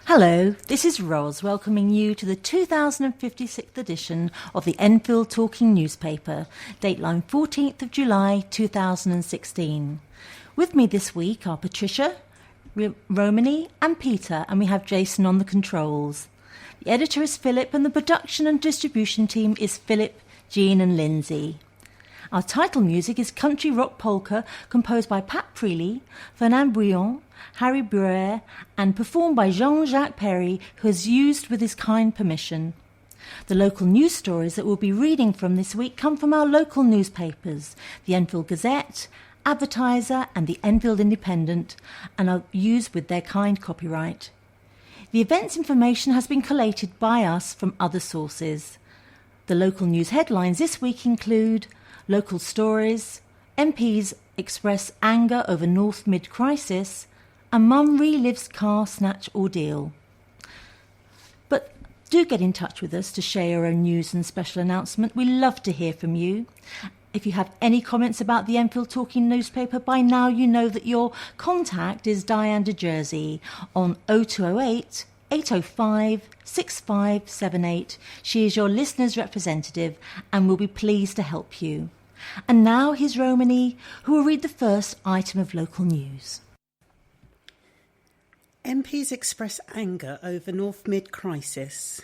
Hello, this is Ros welcoming you to the 2056th edition of the Enfield Talking newspaper, Dateline 14th of July 2016. With me this week are Patricia, Romany and Peter, and we have Jason on the controls. The editor is Phillip and the production and distribution team is Phillip, Jean and Lindsay. Our title music is Country Rock Polka, composed by Pat Preeley, Fernand Bouillon, Harry Bruer, and performed by Jean-Jacques Perry, who has used with his kind permission. The local news stories that we'll be reading from this week come from our local newspapers, the Enfield Gazette, Advertiser and the Enfield Independent, and are used with their kind copyright. The events information has been collated by us from other sources. The local news headlines this week include local stories, MPs express anger over North Mid crisis, and Mum relives car snatch ordeal. But do get in touch with us to share your own news and special announcement. We love to hear from you. If you have any comments about the Enfield Talking newspaper, by now you know that your contact is Diane de Jersey on 0208 805 6578. She is your listener's representative and will be pleased to help you. And now here's Romany, who will read the first item of local news. MPs express anger over North Mid crisis.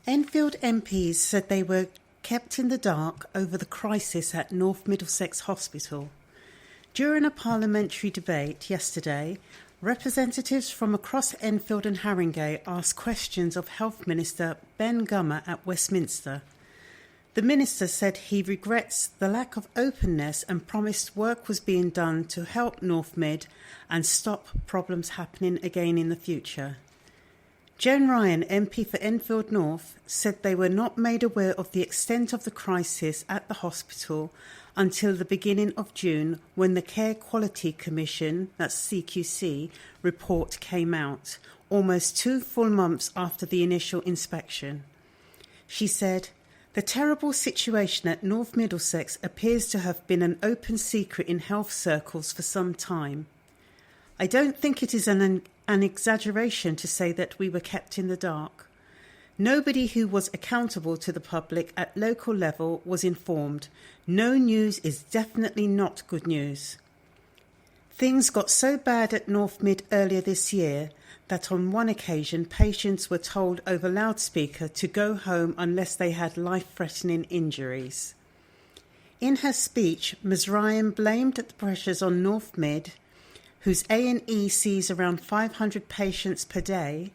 Enfield MPs said they were kept in the dark over the crisis at North Middlesex Hospital. During a parliamentary debate yesterday, representatives from across Enfield and Haringey asked questions of Health Minister Ben Gummer at Westminster. The Minister said he regrets the lack of openness and promised work was being done to help North Mid and stop problems happening again in the future. Jen Ryan, MP for Enfield North, said they were not made aware of the extent of the crisis at the hospital until the beginning of June, when the Care Quality Commission, that's CQC, report came out, almost 2 full months after the initial inspection. She said, "The terrible situation at North Middlesex appears to have been an open secret in health circles for some time. I don't think it is an exaggeration to say that we were kept in the dark. Nobody who was accountable to the public at local level was informed. No news is definitely not good news. Things got so bad at North Mid earlier this year that on one occasion patients were told over loudspeaker to go home unless they had life-threatening injuries." In her speech, Ms Ryan blamed the pressures on North Mid, whose A&E sees around 500 patients per day,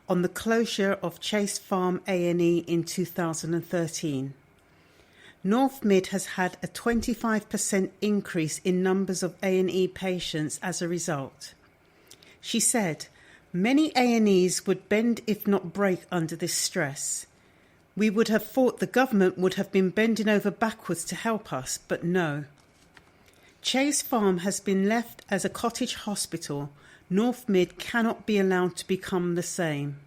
on the closure of Chase Farm A&E in 2013. North Mid has had a 25% increase in numbers of A&E patients as a result. She said, "Many A&Es would bend if not break under this stress. We would have thought the government would have been bending over backwards to help us, but no. Chase Farm has been left as a cottage hospital. North Mid cannot be allowed to become the same."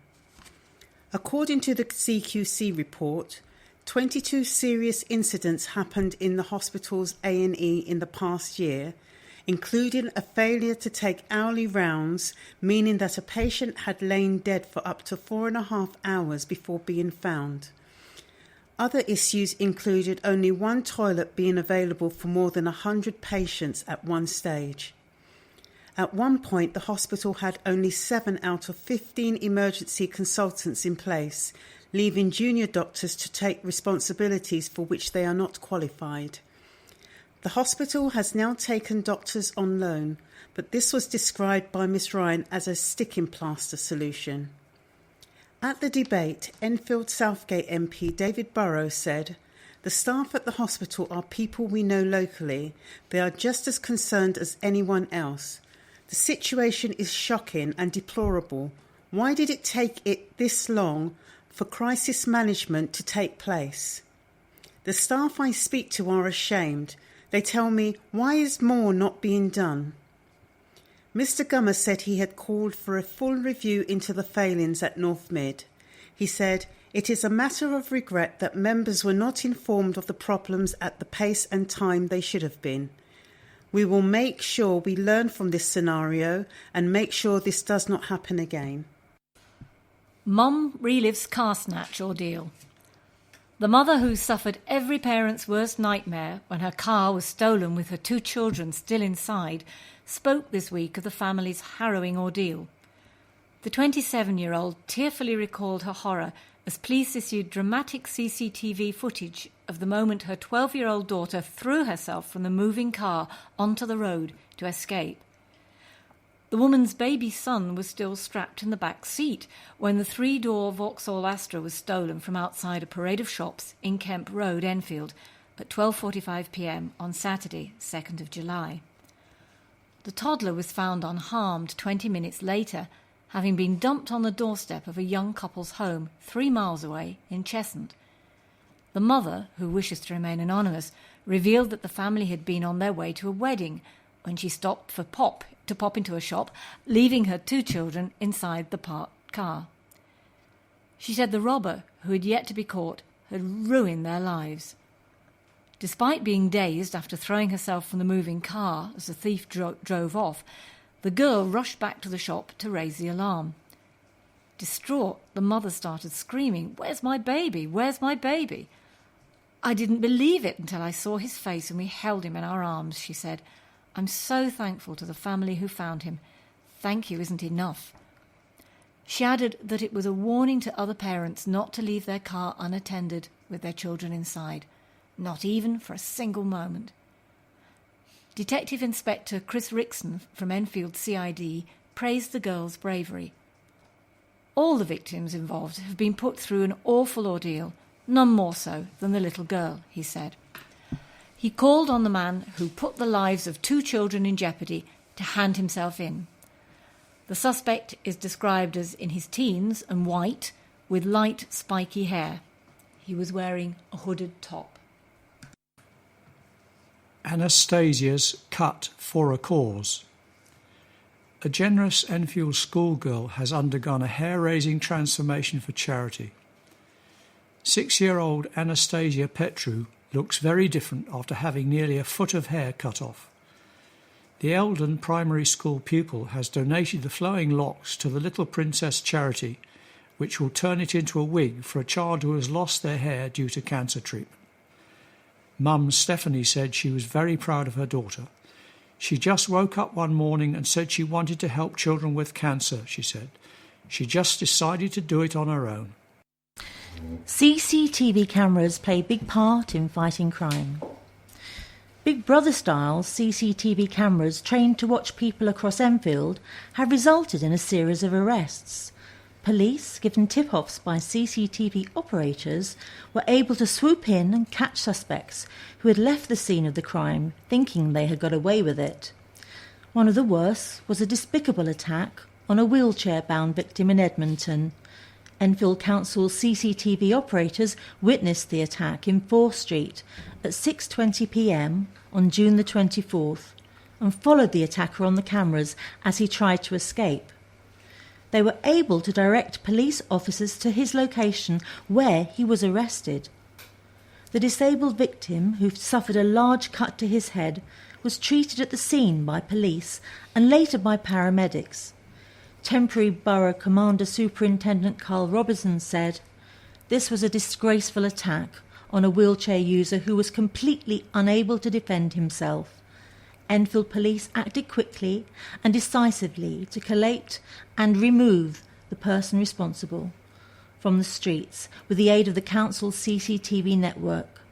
According to the CQC report, 22 serious incidents happened in the hospital's A&E in the past year, including a failure to take hourly rounds, meaning that a patient had lain dead for up to 4.5 hours before being found. Other issues included only one toilet being available for more than 100 patients at one stage. At one point, the hospital had only 7 out of 15 emergency consultants in place, leaving junior doctors to take responsibilities for which they are not qualified. The hospital has now taken doctors on loan, but this was described by Ms Ryan as a sticking plaster solution. At the debate, Enfield Southgate MP David Burrows said, "The staff at the hospital are people we know locally. They are just as concerned as anyone else. The situation is shocking and deplorable. Why did it take it this long for crisis management to take place? The staff I speak to are ashamed. They tell me, why is more not being done?" Mr Gummer said he had called for a full review into the failings at North Mid. He said, "It is a matter of regret that members were not informed of the problems at the pace and time they should have been. We will make sure we learn from this scenario and make sure this does not happen again." Mum relives car snatch ordeal. The mother who suffered every parent's worst nightmare when her car was stolen with her 2 children still inside spoke this week of the family's harrowing ordeal. The 27-year-old tearfully recalled her horror as police issued dramatic CCTV footage of the moment her 12-year-old daughter threw herself from the moving car onto the road to escape. The woman's baby son was still strapped in the back seat when the 3-door Vauxhall Astra was stolen from outside a parade of shops in Kemp Road, Enfield, at 12:45 p.m. on Saturday, 2nd of July. The toddler was found unharmed 20 minutes later, having been dumped on the doorstep of a young couple's home 3 miles away in Cheshunt. The mother, who wishes to remain anonymous, revealed that the family had been on their way to a wedding when she stopped to pop into a shop, leaving her 2 children inside the parked car. She said the robber, who had yet to be caught, had ruined their lives. Despite being dazed after throwing herself from the moving car as the thief drove off, the girl rushed back to the shop to raise the alarm. Distraught, the mother started screaming, "Where's my baby? Where's my baby?" "I didn't believe it until I saw his face and we held him in our arms," she said. "I'm so thankful to the family who found him. Thank you isn't enough." She added that it was a warning to other parents not to leave their car unattended with their children inside, not even for a single moment. Detective Inspector Chris Rickson from Enfield CID praised the girl's bravery. "All the victims involved have been put through an awful ordeal, none more so than the little girl," he said. He called on the man who put the lives of 2 children in jeopardy to hand himself in. The suspect is described as in his teens and white, with light, spiky hair. He was wearing a hooded top. Anastasia's cut for a cause. A generous Enfield schoolgirl has undergone a hair-raising transformation for charity. 6-year-old Anastasia Petru looks very different after having nearly a foot of hair cut off. The Eldon primary school pupil has donated the flowing locks to the Little Princess charity, which will turn it into a wig for a child who has lost their hair due to cancer treatment. Mum Stephanie said she was very proud of her daughter. She just woke up one morning and said she wanted to help children with cancer, she said. She just decided to do it on her own. CCTV cameras play a big part in fighting crime. Big Brother-style CCTV cameras trained to watch people across Enfield have resulted in a series of arrests. Police, given tip-offs by CCTV operators, were able to swoop in and catch suspects who had left the scene of the crime thinking they had got away with it. One of the worst was a despicable attack on a wheelchair-bound victim in Edmonton. Enfield Council CCTV operators witnessed the attack in 4th Street at 6:20 p.m. on June the 24th and followed the attacker on the cameras as he tried to escape. They were able to direct police officers to his location where he was arrested. The disabled victim, who suffered a large cut to his head, was treated at the scene by police and later by paramedics. Temporary Borough Commander Superintendent Carl Robinson said, "This was a disgraceful attack on a wheelchair user who was completely unable to defend himself. Enfield Police acted quickly and decisively to collate and remove the person responsible from the streets with the aid of the Council's CCTV network."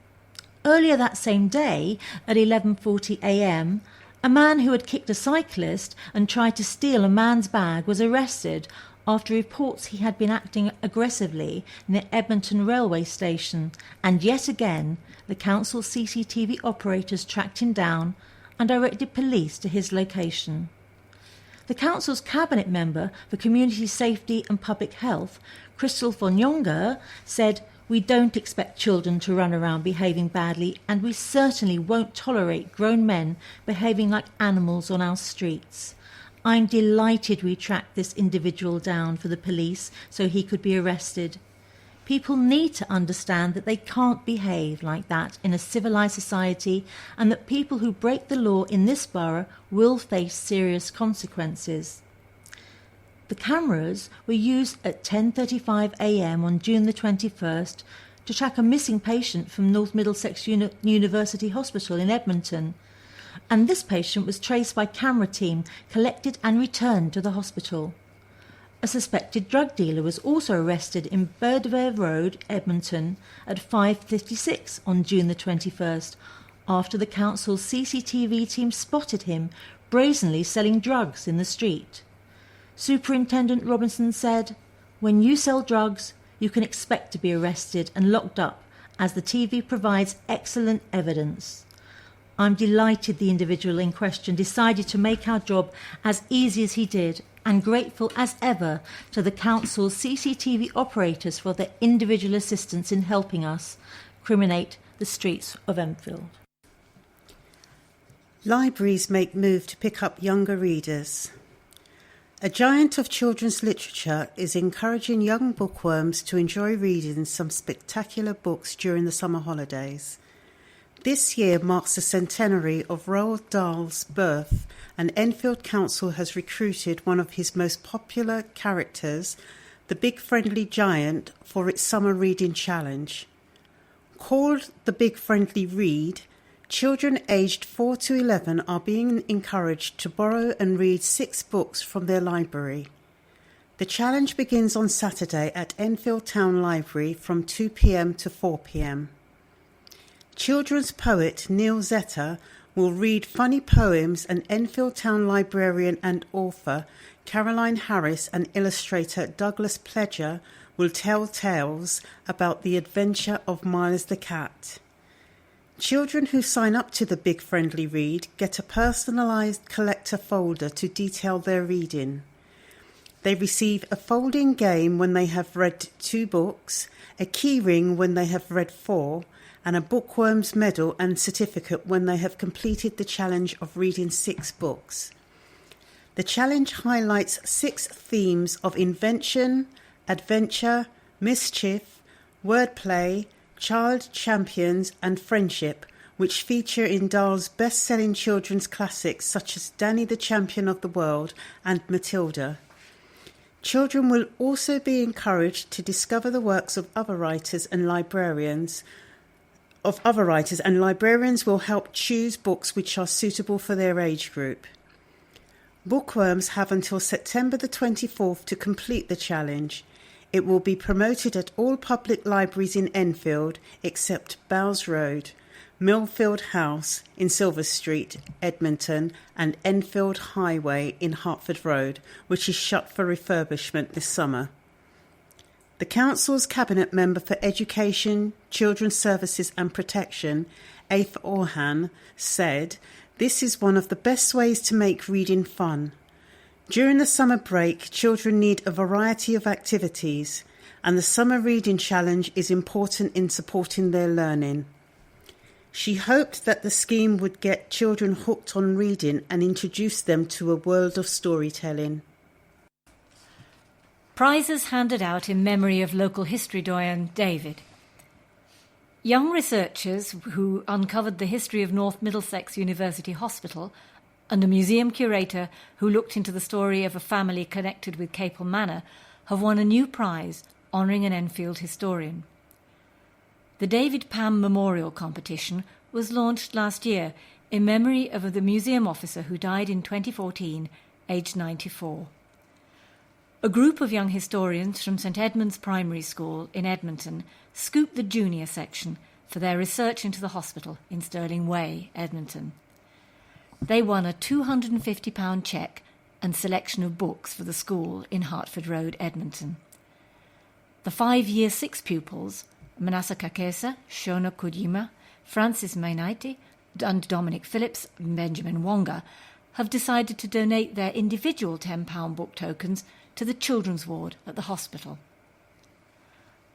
Earlier that same day, at 11:40 a.m, a man who had kicked a cyclist and tried to steal a man's bag was arrested after reports he had been acting aggressively near Edmonton railway station, and yet again the council CCTV operators tracked him down and directed police to his location. The council's cabinet member for community safety and public health, Crystal von Jonger, said, "We don't expect children to run around behaving badly, and we certainly won't tolerate grown men behaving like animals on our streets. I'm delighted we tracked this individual down for the police so he could be arrested. People need to understand that they can't behave like that in a civilised society and that people who break the law in this borough will face serious consequences." The cameras were used at 10:35 a.m. on June the 21st to track a missing patient from North Middlesex University Hospital in Edmonton, and this patient was traced by camera team, collected and returned to the hospital. A suspected drug dealer was also arrested in Birdware Road, Edmonton, at 5:56 on June the 21st, after the council's CCTV team spotted him brazenly selling drugs in the street. Superintendent Robinson said, "When you sell drugs, you can expect to be arrested and locked up, as the TV provides excellent evidence. I'm delighted the individual in question decided to make our job as easy as he did, and grateful as ever to the council's CCTV operators for their individual assistance in helping us criminate the streets of Enfield." Libraries make move to pick up younger readers. A giant of children's literature is encouraging young bookworms to enjoy reading some spectacular books during the summer holidays. This year marks the centenary of Roald Dahl's birth, and Enfield Council has recruited one of his most popular characters, the Big Friendly Giant, for its summer reading challenge. Called the Big Friendly Read, children aged 4 to 11 are being encouraged to borrow and read 6 books from their library. The challenge begins on Saturday at Enfield Town Library from 2 p.m. to 4 p.m. Children's poet Neil Zeta will read funny poems, and Enfield Town librarian and author Caroline Harris and illustrator Douglas Pledger will tell tales about the adventure of Miles the Cat. Children who sign up to the Big Friendly Read get a personalised collector folder to detail their reading. They receive a folding game when they have read 2 books, a key ring when they have read 4, and a bookworm's medal and certificate when they have completed the challenge of reading 6 books. The challenge highlights 6 themes of invention, adventure, mischief, wordplay, child champions and friendship, which feature in Dahl's best-selling children's classics such as Danny the Champion of the World and Matilda. Children will also be encouraged to discover the works of other writers, and librarians will help choose books which are suitable for their age group. Bookworms have until September the 24th to complete the challenge. It will be promoted at all public libraries in Enfield except Bowes Road, Millfield House in Silver Street, Edmonton, and Enfield Highway in Hertford Road, which is shut for refurbishment this summer. The Council's Cabinet Member for Education, Children's Services and Protection, Aith Orhan, said, "This is one of the best ways to make reading fun. During the summer break, children need a variety of activities, and the Summer Reading Challenge is important in supporting their learning." She hoped that the scheme would get children hooked on reading and introduce them to a world of storytelling. Prizes handed out in memory of local history doyen David. Young researchers who uncovered the history of North Middlesex University Hospital, and a museum curator who looked into the story of a family connected with Capel Manor, have won a new prize honouring an Enfield historian. The David Pam Memorial Competition was launched last year in memory of the museum officer who died in 2014, aged 94. A group of young historians from St Edmund's Primary School in Edmonton scooped the junior section for their research into the hospital in Stirling Way, Edmonton. They won a £250 cheque and selection of books for the school in Hertford Road, Edmonton. The 5 Year 6 pupils, Manasa Kakesa, Shona Kojima, Francis Mainaiti, and Dominic Phillips and Benjamin Wonga, have decided to donate their individual £10 book tokens to the children's ward at the hospital.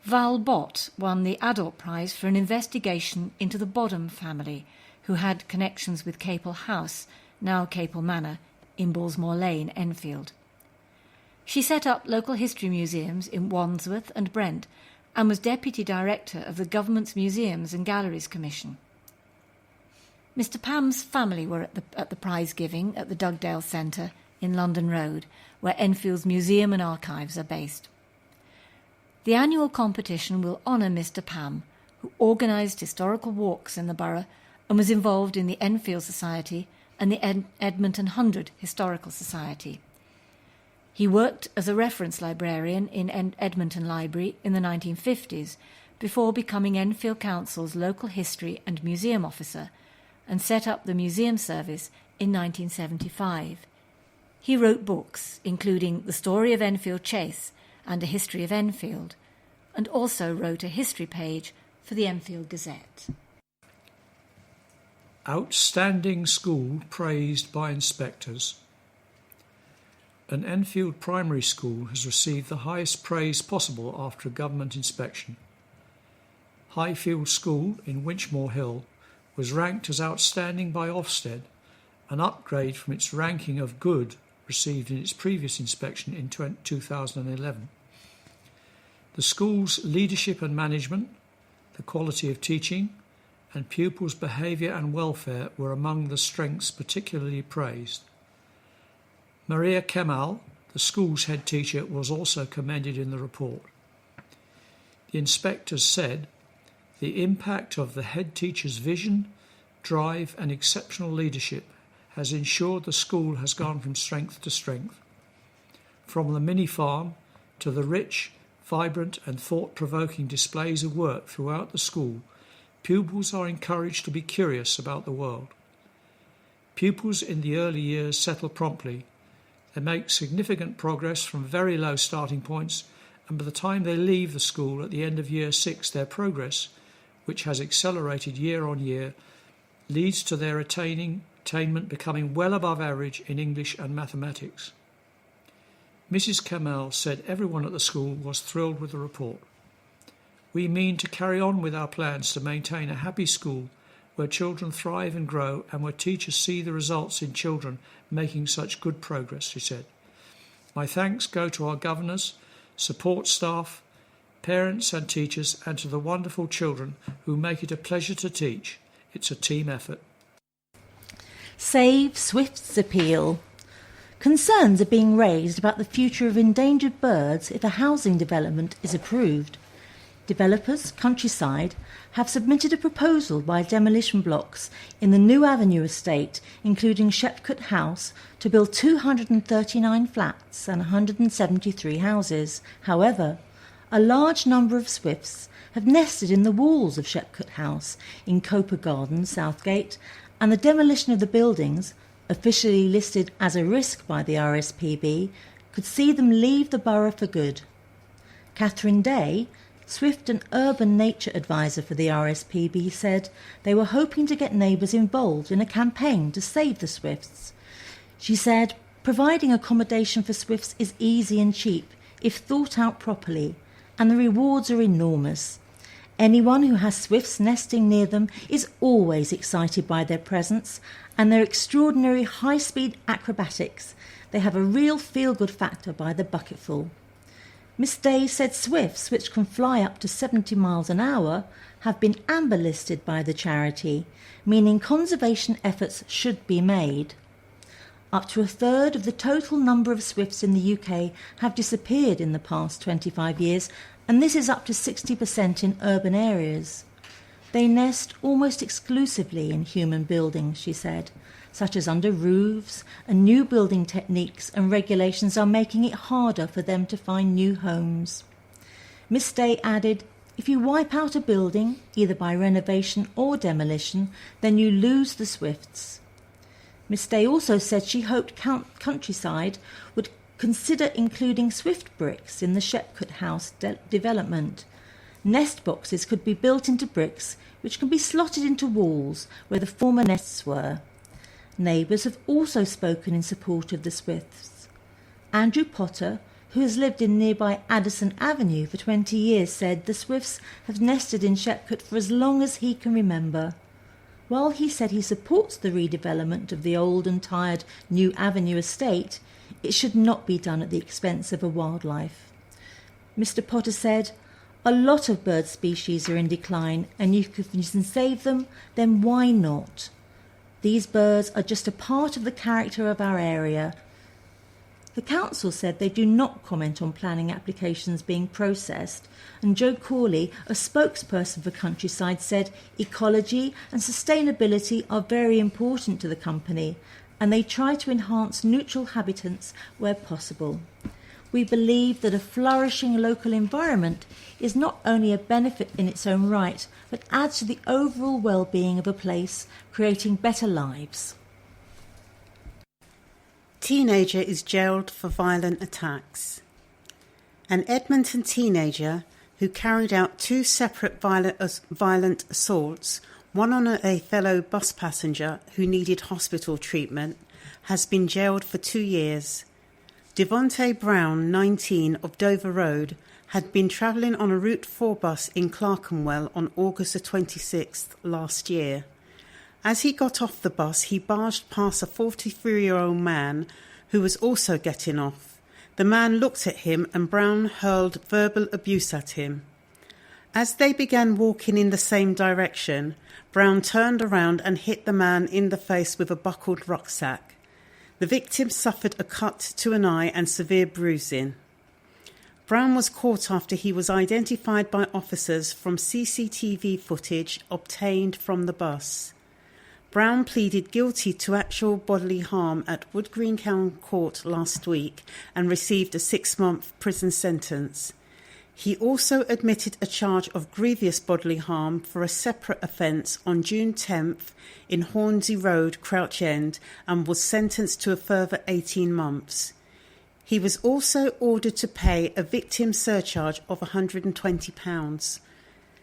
Val Bott won the adult prize for an investigation into the Bodham family, who had connections with Capel House, now Capel Manor, in Bullsmore Lane, Enfield. She set up local history museums in Wandsworth and Brent, and was Deputy Director of the Government's Museums and Galleries Commission. Mr Pam's family were at the prize giving at the Dugdale Centre in London Road, where Enfield's museum and archives are based. The annual competition will honour Mr. Pam, who organised historical walks in the borough and was involved in the Enfield Society and the Edmonton 100 Historical Society. He worked as a reference librarian in Edmonton Library in the 1950s before becoming Enfield Council's local history and museum officer and set up the museum service in 1975. He wrote books, including The Story of Enfield Chase and A History of Enfield, and also wrote a history page for the Enfield Gazette. Outstanding school praised by inspectors. An Enfield primary school has received the highest praise possible after a government inspection. Highfield School in Winchmore Hill was ranked as outstanding by Ofsted, an upgrade from its ranking of good received in its previous inspection in 2011. The school's leadership and management, the quality of teaching, and pupils' behaviour and welfare were among the strengths particularly praised. Maria Kemal, the school's head teacher, was also commended in the report. The inspectors said, "The impact of the head teacher's vision, drive and exceptional leadership has ensured the school has gone from strength to strength. From the mini farm to the rich, vibrant and thought-provoking displays of work throughout the school, pupils are encouraged to be curious about the world. Pupils in the early years settle promptly. They make significant progress from very low starting points, and by the time they leave the school at the end of Year 6, their progress, which has accelerated year on year, leads to their attainment becoming well above average in English and mathematics." Mrs. Kemal said everyone at the school was thrilled with the report. "We mean to carry on with our plans to maintain a happy school where children thrive and grow and where teachers see the results in children making such good progress," she said. "My thanks go to our governors, support staff, parents and teachers, and to the wonderful children who make it a pleasure to teach. It's a team effort." Save Swift's appeal. Concerns are being raised about the future of endangered birds if a housing development is approved. Developers, Countryside, have submitted a proposal by demolition blocks in the New Avenue estate, including Shepcote House, to build 239 flats and 173 houses. However, a large number of swifts have nested in the walls of Shepcote House in Coper Gardens, Southgate, and the demolition of the buildings, officially listed as a risk by the RSPB, could see them leave the borough for good. Catherine Day, Swift and Urban Nature Advisor for the RSPB, said they were hoping to get neighbours involved in a campaign to save the swifts. She said, "Providing accommodation for swifts is easy and cheap if thought out properly, and the rewards are enormous. Anyone who has swifts nesting near them is always excited by their presence and their extraordinary high-speed acrobatics. They have a real feel-good factor by the bucketful." Miss Day said swifts, which can fly up to 70 miles an hour, have been amber listed by the charity, meaning conservation efforts should be made. Up to a third of the total number of swifts in the UK have disappeared in the past 25 years, and this is up to 60% in urban areas. They nest almost exclusively in human buildings, she said, such as under roofs, and new building techniques and regulations are making it harder for them to find new homes. Miss Day added, "If you wipe out a building, either by renovation or demolition, then you lose the swifts." Miss Day also said she hoped Countryside would consider including swift bricks in the Shepcote House development. Nest boxes could be built into bricks which can be slotted into walls where the former nests were. Neighbours have also spoken in support of the swifts. Andrew Potter, who has lived in nearby Addison Avenue for 20 years, said the swifts have nested in Shepcote for as long as he can remember. While he said he supports the redevelopment of the old and tired New Avenue estate, it should not be done at the expense of a wildlife. Mr. Potter said, "A lot of bird species are in decline, and if you can save them, then why not? These birds are just a part of the character of our area. The council said they do not comment on planning applications being processed, and Joe Corley, a spokesperson for Countryside, said ecology and sustainability are very important to the company, and they try to enhance neutral habitats where possible. We believe that a flourishing local environment is not only a benefit in its own right, but adds to the overall well-being of a place, creating better lives. Teenager is jailed for violent attacks. An Edmonton teenager who carried out 2 separate violent assaults, one on a fellow bus passenger who needed hospital treatment, has been jailed for 2 years. Devontae Brown, 19, of Dover Road, had been travelling on a Route 4 bus in Clerkenwell on August the 26th last year. As he got off the bus, he barged past a 43-year-old man who was also getting off. The man looked at him and Brown hurled verbal abuse at him. As they began walking in the same direction, Brown turned around and hit the man in the face with a buckled rucksack. The victim suffered a cut to an eye and severe bruising. Brown was caught after he was identified by officers from CCTV footage obtained from the bus. Brown pleaded guilty to actual bodily harm at Wood Green Crown Court last week and received a 6-month prison sentence. He also admitted a charge of grievous bodily harm for a separate offence on June 10th in Hornsey Road, Crouch End, and was sentenced to a further 18 months. He was also ordered to pay a victim surcharge of £120.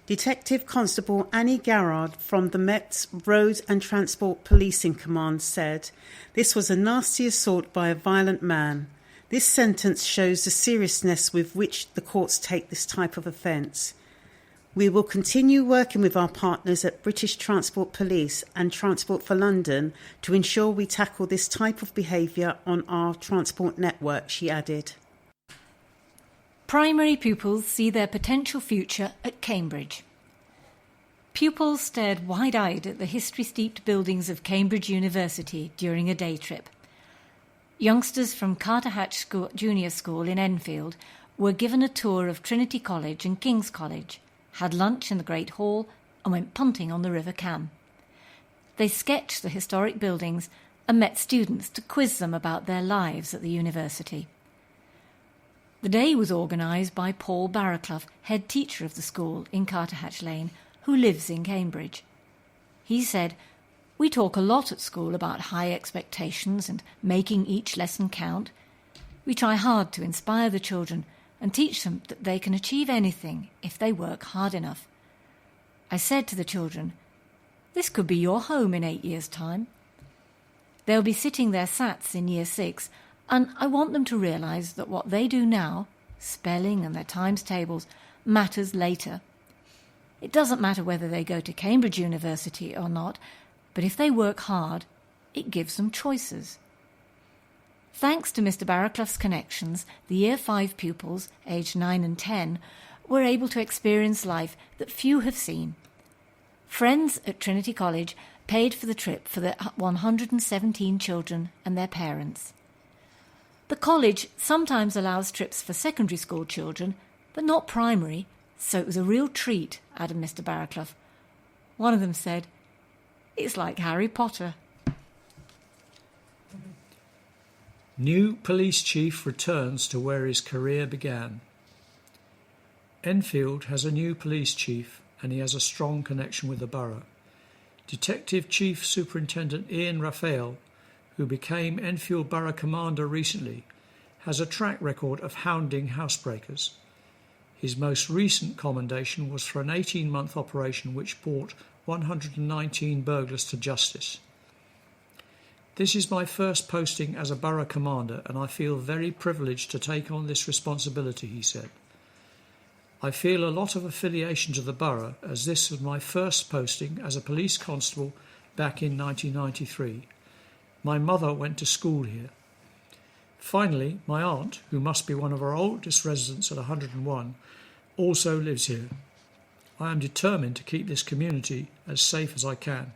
Detective Constable Annie Garrard from the Met's Road and Transport Policing Command said, "This was a nasty assault by a violent man. This sentence shows the seriousness with which the courts take this type of offence. We will continue working with our partners at British Transport Police and Transport for London to ensure we tackle this type of behaviour on our transport network," she added. Primary pupils see their potential future at Cambridge. Pupils stared wide-eyed at the history-steeped buildings of Cambridge University during a day trip. Youngsters from Carterhatch Junior School in Enfield were given a tour of Trinity College and King's College, had lunch in the Great Hall and went punting on the River Cam. They sketched the historic buildings and met students to quiz them about their lives at the university. The day was organised by Paul Barraclough, head teacher of the school in Carterhatch Lane, who lives in Cambridge. He said, "We talk a lot at school about high expectations and making each lesson count. We try hard to inspire the children and teach them that they can achieve anything if they work hard enough. I said to the children, this could be your home in 8 years' time. They'll be sitting their SATs in Year 6, and I want them to realise that what they do now, spelling and their times tables, matters later. It doesn't matter whether they go to Cambridge University or not, but if they work hard, it gives them choices." Thanks to Mr. Barraclough's connections, the Year 5 pupils, aged 9 and 10, were able to experience life that few have seen. Friends at Trinity College paid for the trip for the 117 children and their parents. The college sometimes allows trips for secondary school children, but not primary, so it was a real treat, added Mr. Barraclough. One of them said, "It's like Harry Potter." New police chief returns to where his career began. Enfield has a new police chief and he has a strong connection with the borough. Detective Chief Superintendent Ian Raphael, who became Enfield Borough Commander recently, has a track record of hounding housebreakers. His most recent commendation was for an 18-month operation which brought 119 burglars to justice. "This is my first posting as a borough commander and I feel very privileged to take on this responsibility," he said. "I feel a lot of affiliation to the borough as this was my first posting as a police constable back in 1993. My mother went to school here. Finally, my aunt, who must be one of our oldest residents at 101, also lives here. I am determined to keep this community as safe as I can.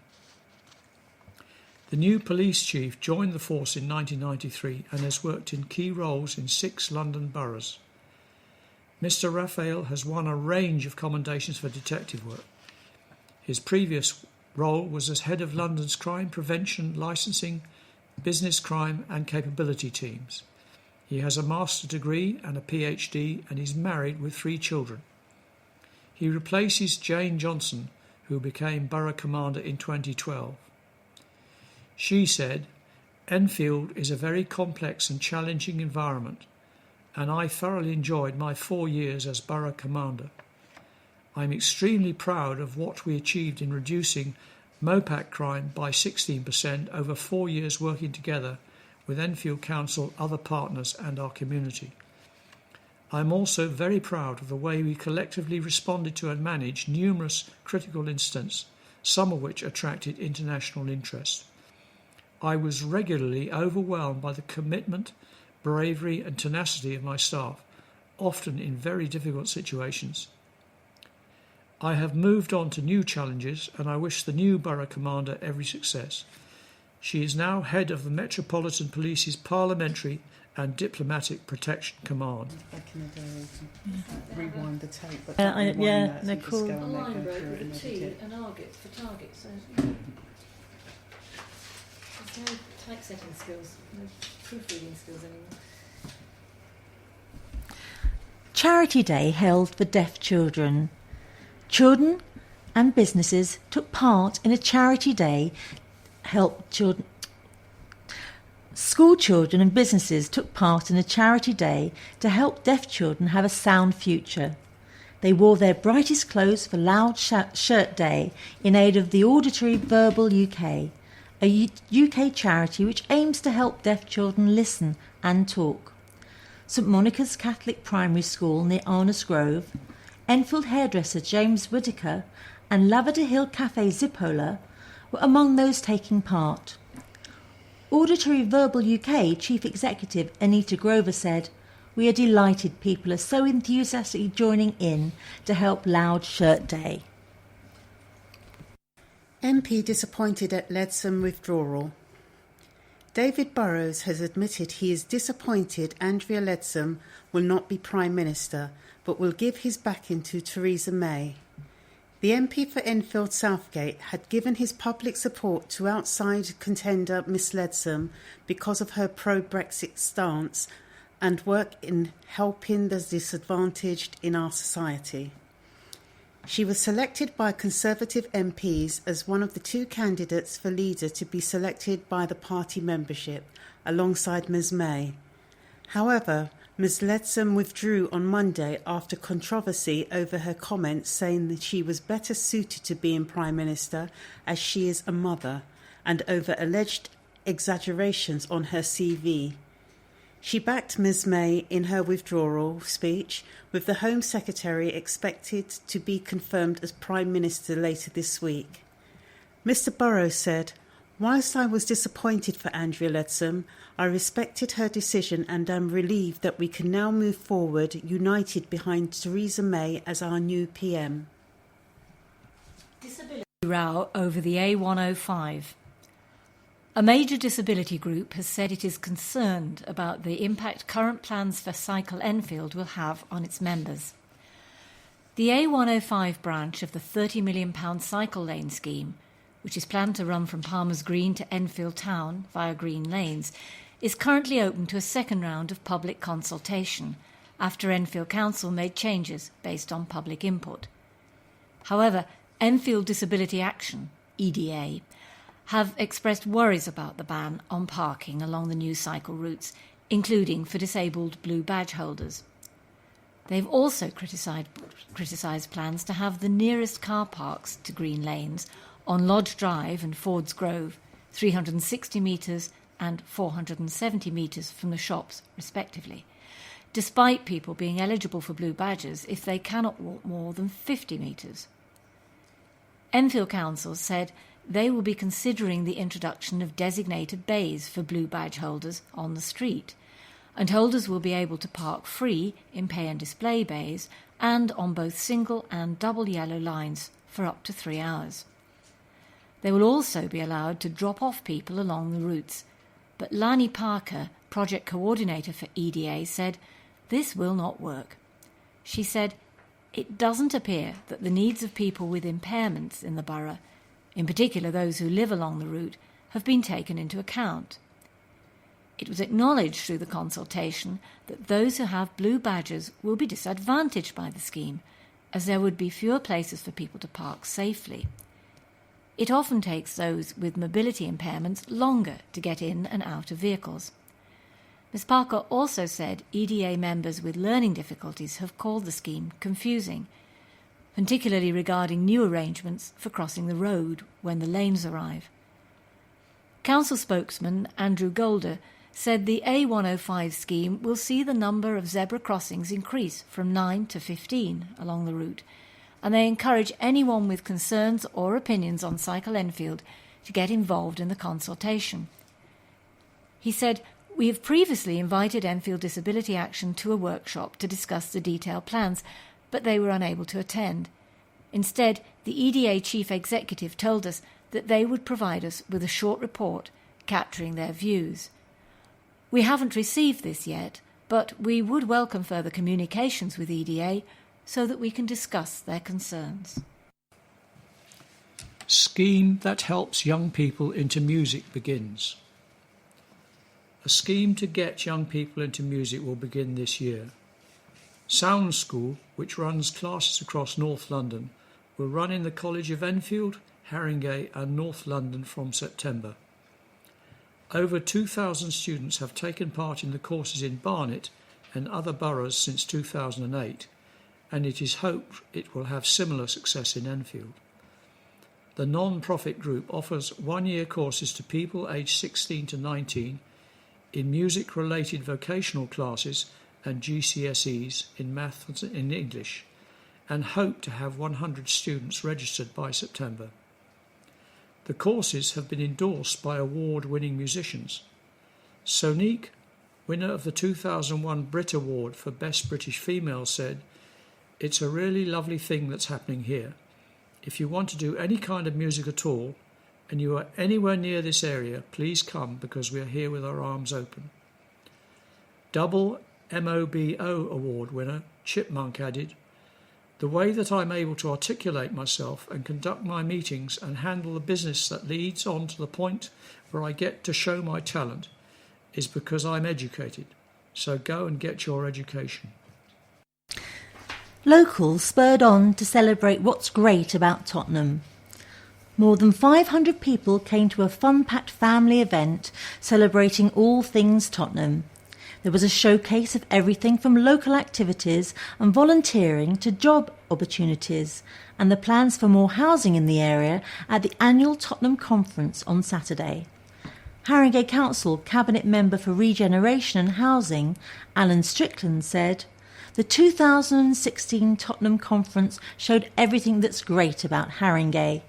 The new police chief joined the force in 1993 and has worked in key roles in 6 London boroughs. Mr. Raphael has won a range of commendations for detective work. His previous role was as head of London's crime prevention, licensing, business crime and capability teams. He has a master's degree and a PhD and is married with 3 children. He replaces Jane Johnson, who became borough commander in 2012. She said, "Enfield is a very complex and challenging environment, and I thoroughly enjoyed my 4 years as borough commander. I'm extremely proud of what we achieved in reducing Mopac crime by 16% over 4 years working together with Enfield Council, other partners and our community. I'm also very proud of the way we collectively responded to and managed numerous critical incidents, some of which attracted international interest. I was regularly overwhelmed by the commitment, bravery and tenacity of my staff, often in very difficult situations. I have moved on to new challenges and I wish the new borough commander every success. She is now head of the Metropolitan Police's Parliamentary and Diplomatic Protection Command." Back in the day, rewind the tape. But they're cool. A line road with a T and Argit for target, so there's no typesetting skills, no proofreading skills anymore. Charity Day held for deaf children. Children and businesses took part in a charity day. School children and businesses took part in a charity day to help deaf children have a sound future. They wore their brightest clothes for Loud Shirt Day in aid of the Auditory Verbal UK, a UK charity which aims to help deaf children listen and talk. St Monica's Catholic Primary School near Arnos Grove, Enfield hairdresser James Whittaker and Lavender Hill Cafe Zippola were among those taking part. Auditory Verbal UK Chief Executive Anita Grover said, "We are delighted people are so enthusiastically joining in to help Loud Shirt Day." MP disappointed at Leadsom withdrawal. David Burrows has admitted he is disappointed Andrea Leadsom will not be Prime Minister, but will give his backing to Theresa May. The MP for Enfield Southgate had given his public support to outside contender Miss Leadsom because of her pro-Brexit stance and work in helping the disadvantaged in our society. She was selected by Conservative MPs as one of the 2 candidates for leader to be selected by the party membership, alongside Ms May. However, Ms Leadsom withdrew on Monday after controversy over her comments saying that she was better suited to being Prime Minister as she is a mother, and over alleged exaggerations on her CV. She backed Ms May in her withdrawal speech, with the Home Secretary expected to be confirmed as Prime Minister later this week. Mr Burrows said, "Whilst I was disappointed for Andrea Leadsom, I respected her decision and am relieved that we can now move forward united behind Theresa May as our new PM." Disability row over the A105. A major disability group has said it is concerned about the impact current plans for Cycle Enfield will have on its members. The A105 branch of the £30 million cycle lane scheme, which is planned to run from Palmer's Green to Enfield Town via Green Lanes, is currently open to a second round of public consultation after Enfield Council made changes based on public input. However, Enfield Disability Action, EDA, have expressed worries about the ban on parking along the new cycle routes, including for disabled blue badge holders. They've also criticised plans to have the nearest car parks to Green Lanes on Lodge Drive and Ford's Grove, 360 metres and 470 metres from the shops, respectively, despite people being eligible for blue badges if they cannot walk more than 50 metres. Enfield Council said they will be considering the introduction of designated bays for blue badge holders on the street, and holders will be able to park free in pay and display bays and on both single and double yellow lines for up to 3 hours. They will also be allowed to drop off people along the routes. But Lani Parker, project coordinator for EDA, said this will not work. She said, "It doesn't appear that the needs of people with impairments in the borough, in particular those who live along the route, have been taken into account." It was acknowledged through the consultation that those who have blue badges will be disadvantaged by the scheme, as there would be fewer places for people to park safely. It often takes those with mobility impairments longer to get in and out of vehicles. Ms. Parker also said EDA members with learning difficulties have called the scheme confusing, particularly regarding new arrangements for crossing the road when the lanes arrive. Council spokesman Andrew Golder said the A105 scheme will see the number of zebra crossings increase from 9 to 15 along the route, and they encourage anyone with concerns or opinions on Cycle Enfield to get involved in the consultation. He said, "We have previously invited Enfield Disability Action to a workshop to discuss the detailed plans, but they were unable to attend. Instead, the EDA chief executive told us that they would provide us with a short report capturing their views. We haven't received this yet, but we would welcome further communications with EDA so that we can discuss their concerns." Scheme that helps young people into music begins. A scheme to get young people into music will begin this year. Sound School, which runs classes across North London, will run in the College of Enfield, Haringey and North London from September. Over 2,000 students have taken part in the courses in Barnet and other boroughs since 2008, and it is hoped it will have similar success in Enfield. The non-profit group offers one-year courses to people aged 16 to 19 in music-related vocational classes and GCSEs in maths and English, and hope to have 100 students registered by September. The courses have been endorsed by award-winning musicians. Sonique, winner of the 2001 Brit Award for Best British Female, said, "It's a really lovely thing that's happening here. If you want to do any kind of music at all, and you are anywhere near this area, please come because we are here with our arms open." Double MOBO award winner Chipmunk added, "The way that I'm able to articulate myself and conduct my meetings and handle the business that leads on to the point where I get to show my talent is because I'm educated. So go and get your education." Locals spurred on to celebrate what's great about Tottenham. More than 500 people came to a fun-packed family event celebrating all things Tottenham. There was a showcase of everything from local activities and volunteering to job opportunities, and the plans for more housing in the area at the annual Tottenham Conference on Saturday. Haringey Council Cabinet Member for Regeneration and Housing, Alan Strickland, said, "The 2016 Tottenham Conference showed everything that's great about Haringey.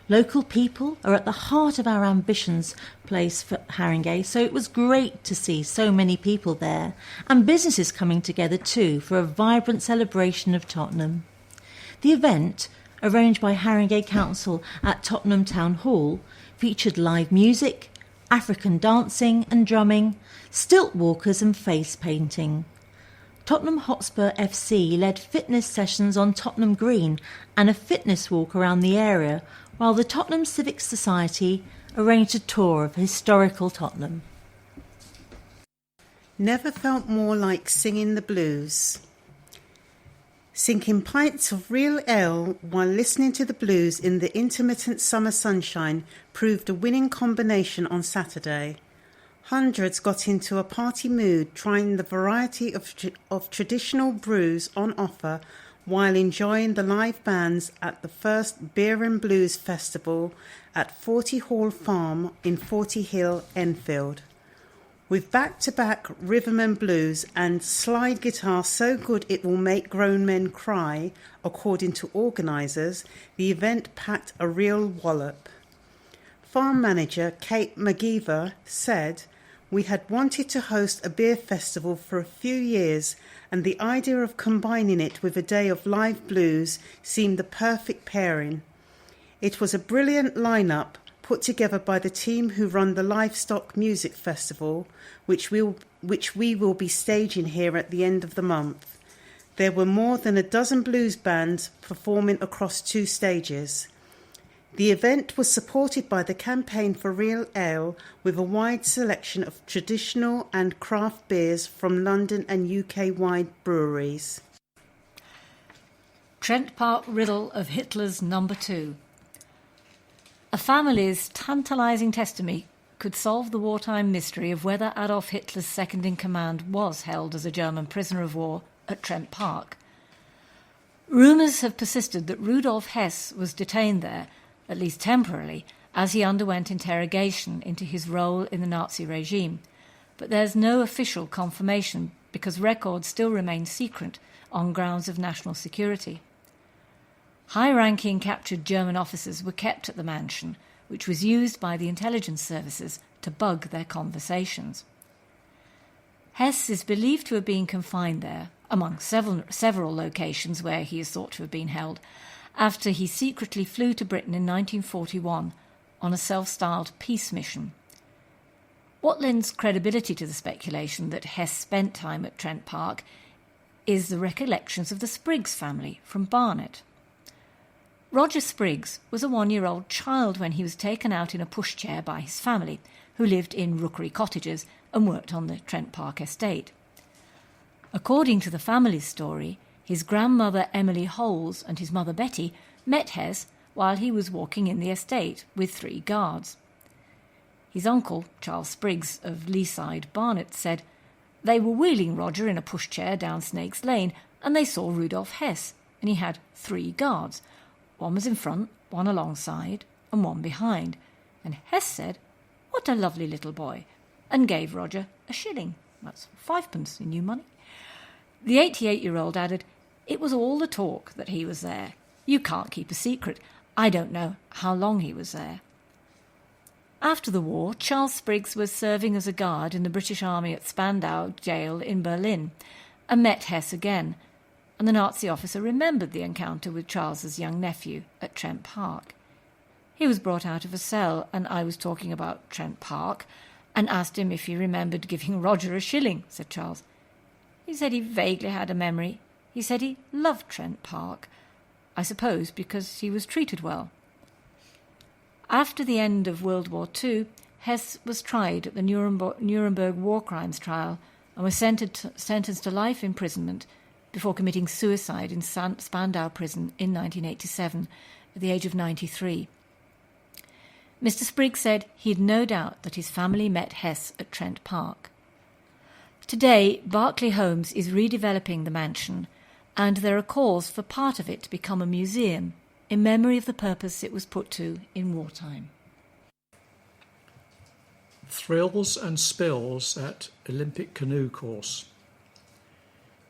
Local people are at the heart of our ambitions place for Haringey, so it was great to see so many people there, and businesses coming together too for a vibrant celebration of Tottenham." The event, arranged by Haringey Council at Tottenham Town Hall, featured live music, African dancing and drumming, stilt walkers and face painting. Tottenham Hotspur FC led fitness sessions on Tottenham Green and a fitness walk around the area, while the Tottenham Civic Society arranged a tour of historical Tottenham. Never felt more like singing the blues. Sinking pints of real ale while listening to the blues in the intermittent summer sunshine proved a winning combination on Saturday. Hundreds got into a party mood trying the variety of traditional brews on offer while enjoying the live bands at the first Beer and Blues Festival at 40 Hall Farm in 40 Hill, Enfield. With back-to-back rhythm and blues and slide guitar so good it will make grown men cry, according to organisers, the event packed a real wallop. Farm manager Kate McGeever said, "We had wanted to host a beer festival for a few years, and the idea of combining it with a day of live blues seemed the perfect pairing. It was a brilliant lineup, put together by the team who run the Livestock Music Festival, which we will be staging here at the end of the month. There were more than a dozen blues bands performing across 2 stages. The event was supported by the Campaign for Real Ale with a wide selection of traditional and craft beers from London and UK-wide breweries. Trent Park riddle of Hitler's number 2. A family's tantalising testimony could solve the wartime mystery of whether Adolf Hitler's second-in-command was held as a German prisoner of war at Trent Park. Rumours have persisted that Rudolf Hess was detained there, at least temporarily, as he underwent interrogation into his role in the Nazi regime. But there's no official confirmation because records still remain secret on grounds of national security. High-ranking captured German officers were kept at the mansion, which was used by the intelligence services to bug their conversations. Hess is believed to have been confined there, among several locations where he is thought to have been held, after he secretly flew to Britain in 1941 on a self-styled peace mission. What lends credibility to the speculation that Hess spent time at Trent Park is the recollections of the Spriggs family from Barnet. Roger Spriggs was a 1-year-old child when he was taken out in a pushchair by his family, who lived in Rookery Cottages and worked on the Trent Park estate. According to the family's story, his grandmother Emily Holes and his mother Betty met Hess while he was walking in the estate with 3 guards. His uncle, Charles Spriggs of Leaside, Barnet, said, "They were wheeling Roger in a pushchair down Snake's Lane and they saw Rudolf Hess, and he had 3 guards. One was in front, one alongside, and one behind. And Hess said, 'What a lovely little boy,' and gave Roger a shilling. That's 5 in new money." The 88-year-old added, "It was all the talk that he was there. You can't keep a secret. I don't know how long he was there." After the war, Charles Spriggs was serving as a guard in the British Army at Spandau Jail in Berlin and met Hess again, and the Nazi officer remembered the encounter with Charles's young nephew at Trent Park. He was brought out of a cell, and I was talking about Trent Park and asked him if he remembered giving Roger a shilling, said Charles. He said he vaguely had a memory. He said he loved Trent Park, I suppose because he was treated well. After the end of World War II, Hess was tried at the Nuremberg war crimes trial and was sentenced to life imprisonment before committing suicide in Spandau prison in 1987 at the age of 93. Mr. Spriggs said he had no doubt that his family met Hess at Trent Park. Today, Berkeley Homes is redeveloping the mansion, and there are calls for part of it to become a museum in memory of the purpose it was put to in wartime. Thrills and spills at Olympic canoe course.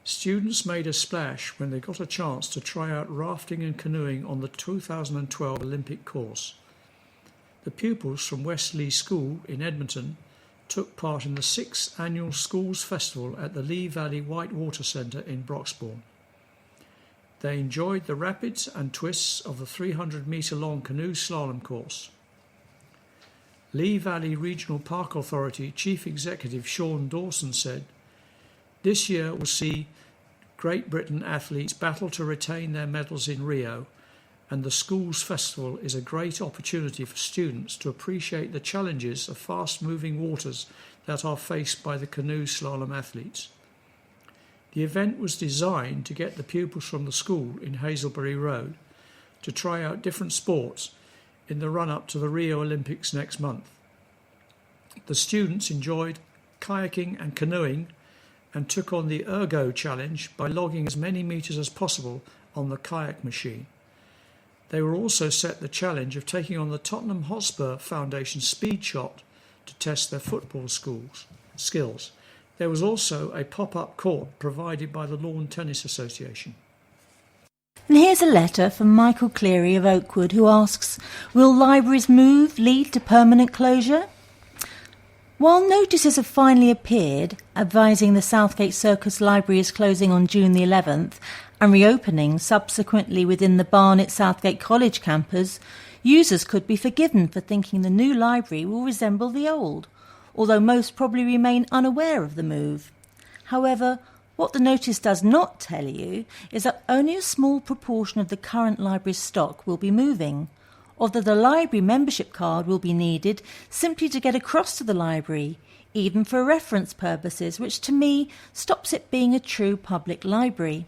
Students made a splash when they got a chance to try out rafting and canoeing on the 2012 Olympic course. The pupils from Wesley School in Edmonton took part in the 6th annual Schools Festival at the Lee Valley Whitewater Centre in Broxbourne. They enjoyed the rapids and twists of the 300-metre-long canoe slalom course. Lee Valley Regional Park Authority Chief Executive Sean Dawson said, "This year we'll see Great Britain athletes battle to retain their medals in Rio, and the Schools Festival is a great opportunity for students to appreciate the challenges of fast-moving waters that are faced by the canoe slalom athletes." The event was designed to get the pupils from the school in Hazelbury Road to try out different sports in the run-up to the Rio Olympics next month. The students enjoyed kayaking and canoeing and took on the Ergo Challenge by logging as many metres as possible on the kayak machine. They were also set the challenge of taking on the Tottenham Hotspur Foundation speed shot to test their football skills. There was also a pop-up court provided by the Lawn Tennis Association. And here's a letter from Michael Cleary of Oakwood, who asks, will libraries' move lead to permanent closure? While notices have finally appeared advising the Southgate Circus Library is closing on June the 11th and reopening subsequently within the Barnet Southgate College campus, Users could be forgiven for thinking the new library will resemble the old, although most probably remain unaware of the move. However, what the notice does not tell you is that only a small proportion of the current library's stock will be moving, or that the library membership card will be needed simply to get across to the library, even for reference purposes, which to me stops it being a true public library.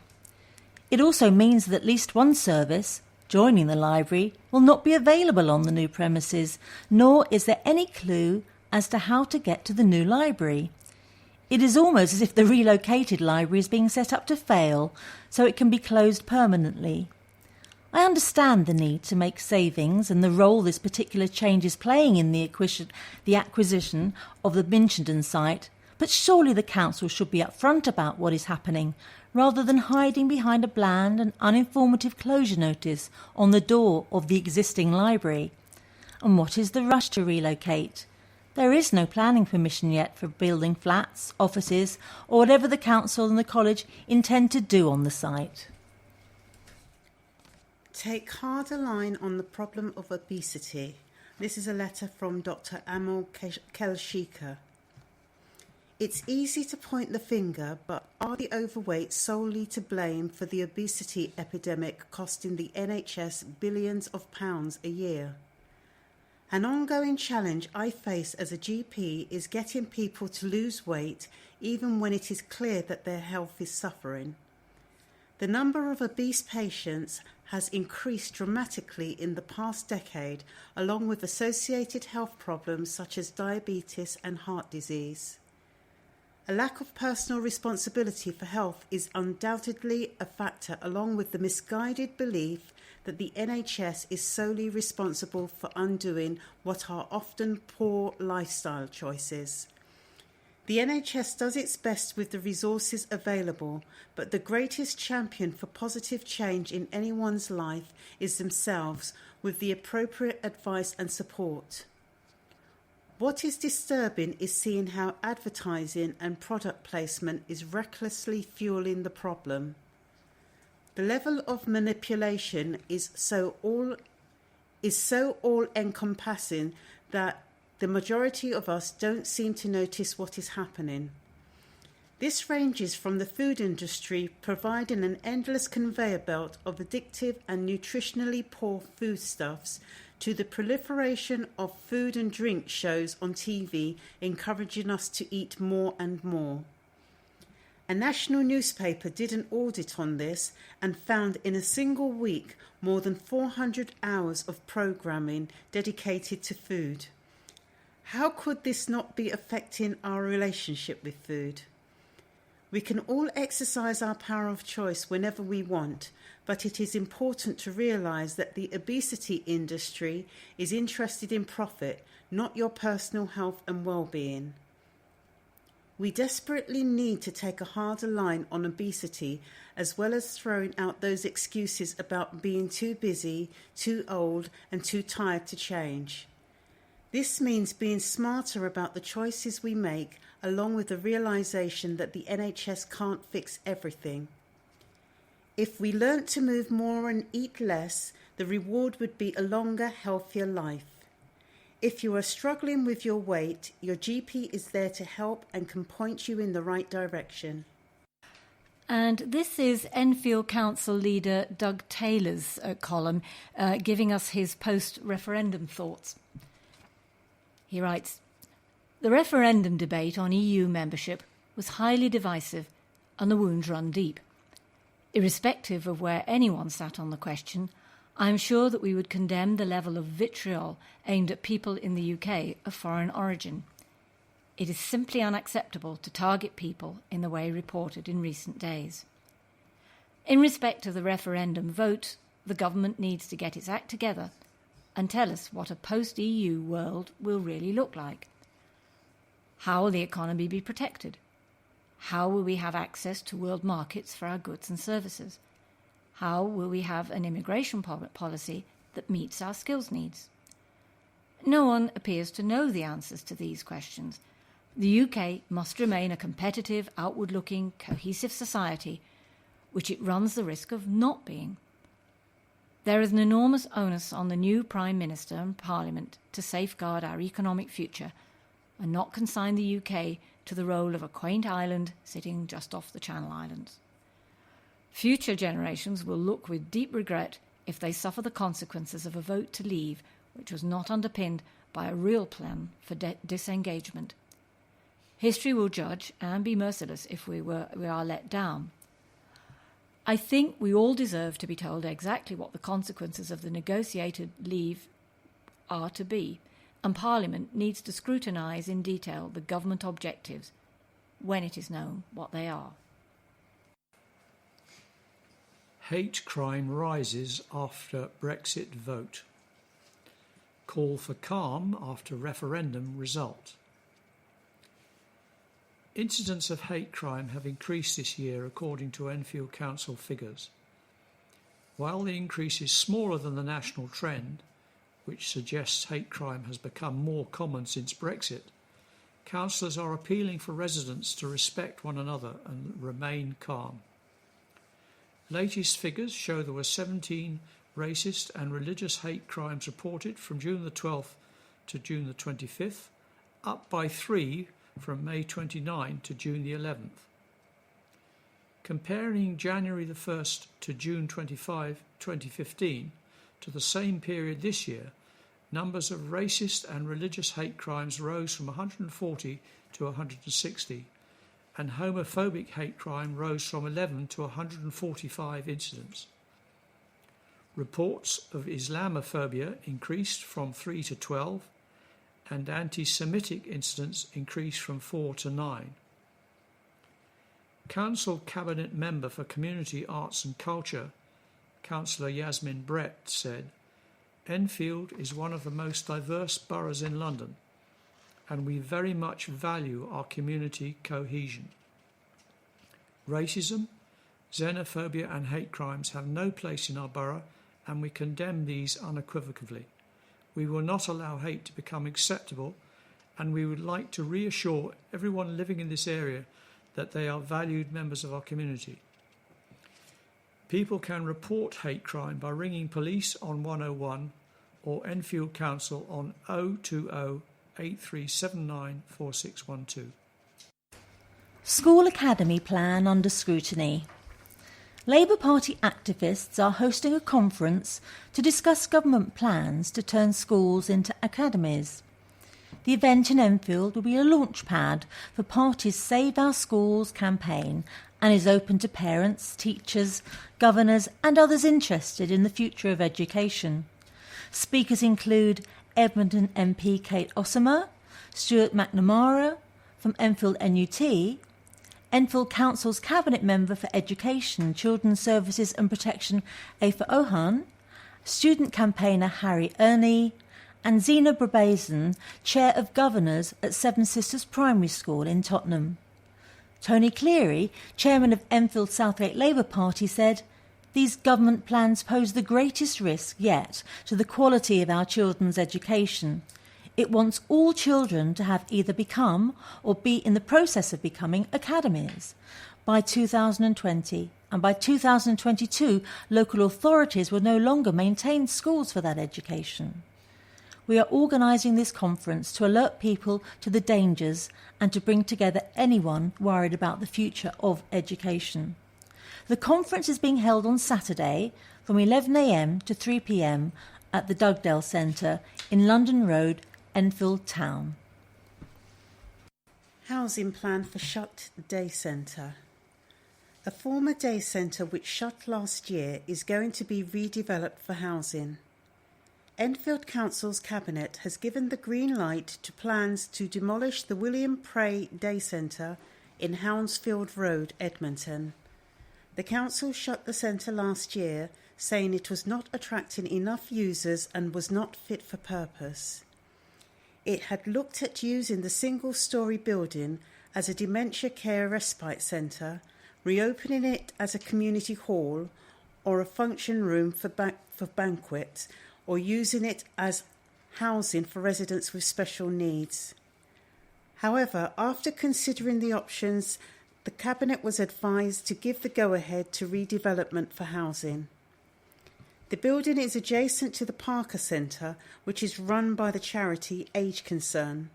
It also means that at least one service, joining the library, will not be available on the new premises, nor is there any clue as to how to get to the new library. It is almost as if the relocated library is being set up to fail, so it can be closed permanently. I understand the need to make savings and the role this particular change is playing in the acquisition of the Minchendon site, but surely the council should be upfront about what is happening, rather than hiding behind a bland and uninformative closure notice on the door of the existing library. And what is the rush to relocate? There is no planning permission yet for building flats, offices, or whatever the council and the college intend to do on the site. Take harder line on the problem of obesity. This is a letter from Dr. Amal Kelshika. It's easy to point the finger, but are the overweight solely to blame for the obesity epidemic costing the NHS billions of pounds a year? An ongoing challenge I face as a GP is getting people to lose weight even when it is clear that their health is suffering. The number of obese patients has increased dramatically in the past decade, along with associated health problems such as diabetes and heart disease. A lack of personal responsibility for health is undoubtedly a factor, along with the misguided belief that the NHS is solely responsible for undoing what are often poor lifestyle choices. The NHS does its best with the resources available, but the greatest champion for positive change in anyone's life is themselves, with the appropriate advice and support. What is disturbing is seeing how advertising and product placement is recklessly fueling the problem. The level of manipulation is so all-encompassing that the majority of us don't seem to notice what is happening. This ranges from the food industry providing an endless conveyor belt of addictive and nutritionally poor foodstuffs to the proliferation of food and drink shows on TV encouraging us to eat more and more. A national newspaper did an audit on this and found in a single week more than 400 hours of programming dedicated to food. How could this not be affecting our relationship with food? We can all exercise our power of choice whenever we want, but it is important to realise that the obesity industry is interested in profit, not your personal health and well-being. We desperately need to take a harder line on obesity, as well as throwing out those excuses about being too busy, too old, and too tired to change. This means being smarter about the choices we make, along with the realisation that the NHS can't fix everything. If we learnt to move more and eat less, the reward would be a longer, healthier life. If you are struggling with your weight, your GP is there to help and can point you in the right direction. And this is Enfield Council leader Doug Taylor's column, giving us his post-referendum thoughts. He writes, "The referendum debate on EU membership was highly divisive and the wounds run deep. Irrespective of where anyone sat on the question, I am sure that we would condemn the level of vitriol aimed at people in the UK of foreign origin. It is simply unacceptable to target people in the way reported in recent days. In respect of the referendum vote, the government needs to get its act together and tell us what a post-EU world will really look like. How will the economy be protected? How will we have access to world markets for our goods and services? How will we have an immigration policy that meets our skills needs? No one appears to know the answers to these questions. The UK must remain a competitive, outward-looking, cohesive society, which it runs the risk of not being. There is an enormous onus on the new Prime Minister and Parliament to safeguard our economic future and not consign the UK to the role of a quaint island sitting just off the Channel Islands. Future generations will look with deep regret if they suffer the consequences of a vote to leave which was not underpinned by a real plan for disengagement. History will judge and be merciless if we are let down. I think we all deserve to be told exactly what the consequences of the negotiated leave are to be, and Parliament needs to scrutinise in detail the government objectives when it is known what they are. Hate crime rises after Brexit vote. Call for calm after referendum result. Incidents of hate crime have increased this year according to Enfield Council figures. While the increase is smaller than the national trend, which suggests hate crime has become more common since Brexit, councillors are appealing for residents to respect one another and remain calm. Latest figures show there were 17 racist and religious hate crimes reported from June the 12th to June the 25th, up by 3 from May 29 to June the 11th. Comparing January the 1st to June 25, 2015 to the same period this year, numbers of racist and religious hate crimes rose from 140 to 160, and homophobic hate crime rose from 11 to 145 incidents. Reports of Islamophobia increased from 3 to 12, and anti-Semitic incidents increased from 4 to 9. Council Cabinet Member for Community Arts and Culture, Councillor Yasmin Brett, said, "Enfield is one of the most diverse boroughs in London, and we very much value our community cohesion. Racism, xenophobia and hate crimes have no place in our borough, and we condemn these unequivocally. We will not allow hate to become acceptable, and we would like to reassure everyone living in this area that they are valued members of our community. People can report hate crime by ringing police on 101 or Enfield Council on 020 8379 4612. School Academy plan under scrutiny. Labour Party activists are hosting a conference to discuss government plans to turn schools into academies. The event in Enfield will be a launchpad for Party's Save Our Schools campaign and is open to parents, teachers, governors and others interested in the future of education. Speakers include Edmonton MP Kate Ossimer, Stuart McNamara from Enfield NUT, Enfield Council's Cabinet Member for Education, Children's Services and Protection, Aoife Ohan, student campaigner Harry Ernie, and Zena Brabazon, Chair of Governors at Seven Sisters Primary School in Tottenham. Tony Cleary, Chairman of Enfield Southgate Labour Party, said, "These government plans pose the greatest risk yet to the quality of our children's education. It wants all children to have either become or be in the process of becoming academies. By 2020 and by 2022, local authorities will no longer maintain schools for that education. We are organising this conference to alert people to the dangers and to bring together anyone worried about the future of education." The conference is being held on Saturday from 11 a.m. to 3 p.m. at the Dugdale Centre in London Road, Enfield Town. Housing plan for shut day centre. A former day centre which shut last year is going to be redeveloped for housing. Enfield Council's Cabinet has given the green light to plans to demolish the William Pray Day Centre in Hounsfield Road, Edmonton. The council shut the centre last year, saying it was not attracting enough users and was not fit for purpose. It had looked at using the single-storey building as a dementia care respite centre, reopening it as a community hall or a function room for banquets, or using it as housing for residents with special needs. However, after considering the options, the Cabinet was advised to give the go-ahead to redevelopment for housing. The building is adjacent to the Parker Centre, which is run by the charity Age Concern.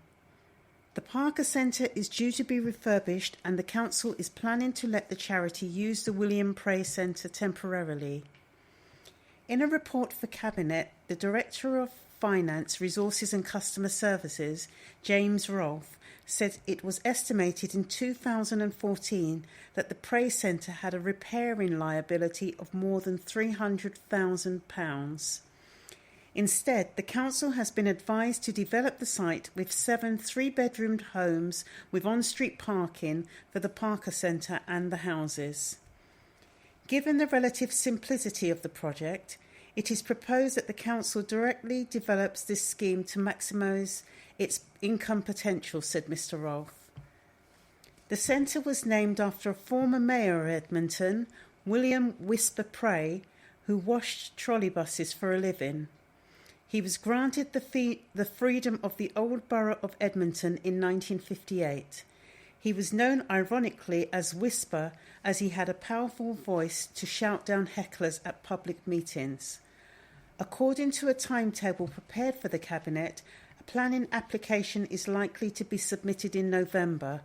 The Parker Centre is due to be refurbished and the council is planning to let the charity use the William Pray Centre temporarily. In a report for Cabinet, the Director of Finance, Resources and Customer Services, James Rolfe, said it was estimated in 2014 that the Pray Centre had a repairing liability of more than £300,000. Instead, the council has been advised to develop the site with 7 three-bedroomed homes with on-street parking for the Parker Centre and the houses. Given the relative simplicity of the project, it is proposed that the council directly develops this scheme to maximise its income potential, said Mr. Rolfe. The centre was named after a former mayor of Edmonton, William Whisper Pray, who washed trolley buses for a living. He was granted the freedom of the old borough of Edmonton in 1958. He was known ironically as Whisper, as he had a powerful voice to shout down hecklers at public meetings. According to a timetable prepared for the Cabinet, a planning application is likely to be submitted in November.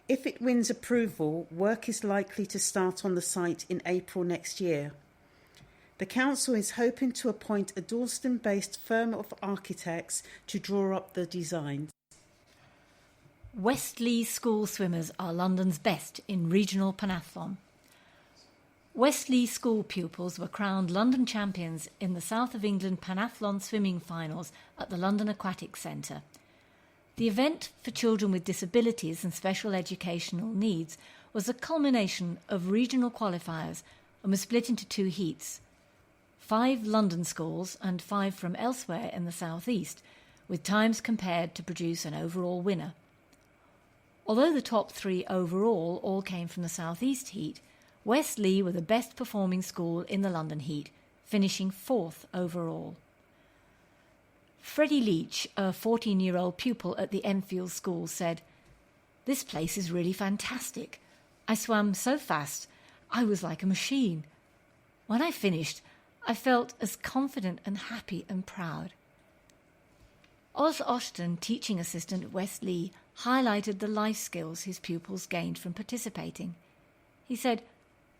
If it wins approval, work is likely to start on the site in April next year. The council is hoping to appoint a Dalston-based firm of architects to draw up the designs. Westlea school swimmers are London's best in regional pentathlon. Westlea school pupils were crowned London champions in the South of England pentathlon swimming finals at the London Aquatic Centre. The event for children with disabilities and special educational needs was a culmination of regional qualifiers and was split into 2 heats. 5 London schools and 5 from elsewhere in the South East, with times compared to produce an overall winner. Although the top 3 overall all came from the South East heat, Westlea were the best performing school in the London heat, finishing 4th overall. Freddie Leach, a 14-year-old pupil at the Enfield school, said, "This place is really fantastic. I swam so fast, I was like a machine. When I finished, I felt as confident and happy and proud." Oz Ashton, teaching assistant at Westlea, highlighted the life skills his pupils gained from participating. He said,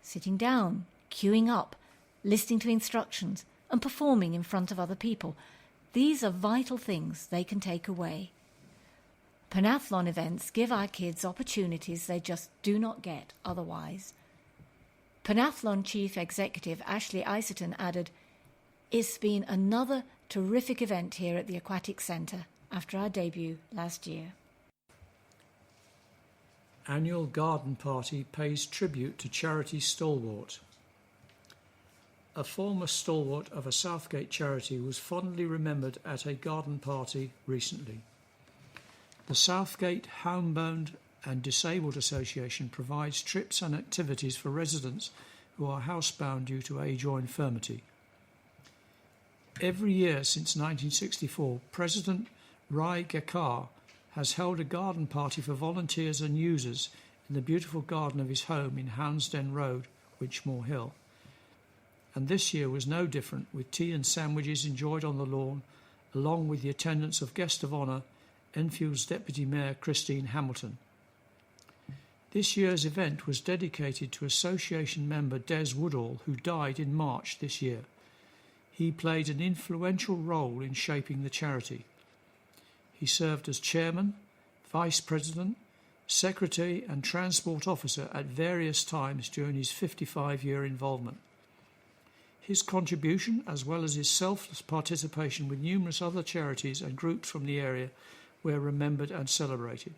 sitting down, queuing up, listening to instructions, and performing in front of other people, these are vital things they can take away. Pentathlon events give our kids opportunities they just do not get otherwise. Pentathlon Chief Executive Ashley Iserton added, "It's been another terrific event here at the Aquatic Centre after our debut last year." Annual garden party pays tribute to charity stalwart. A former stalwart of a Southgate charity was fondly remembered at a garden party recently. The Southgate Homebound and Disabled Association provides trips and activities for residents who are housebound due to age or infirmity. Every year since 1964, President Rai Gekar has held a garden party for volunteers and users in the beautiful garden of his home in Hounsden Road, Winchmore Hill. And this year was no different, with tea and sandwiches enjoyed on the lawn, along with the attendance of guest of honour, Enfield's Deputy Mayor Christine Hamilton. This year's event was dedicated to association member Des Woodall, who died in March this year. He played an influential role in shaping the charity. He served as chairman, vice president, secretary and transport officer at various times during his 55-year involvement. His contribution, as well as his selfless participation with numerous other charities and groups from the area, were remembered and celebrated.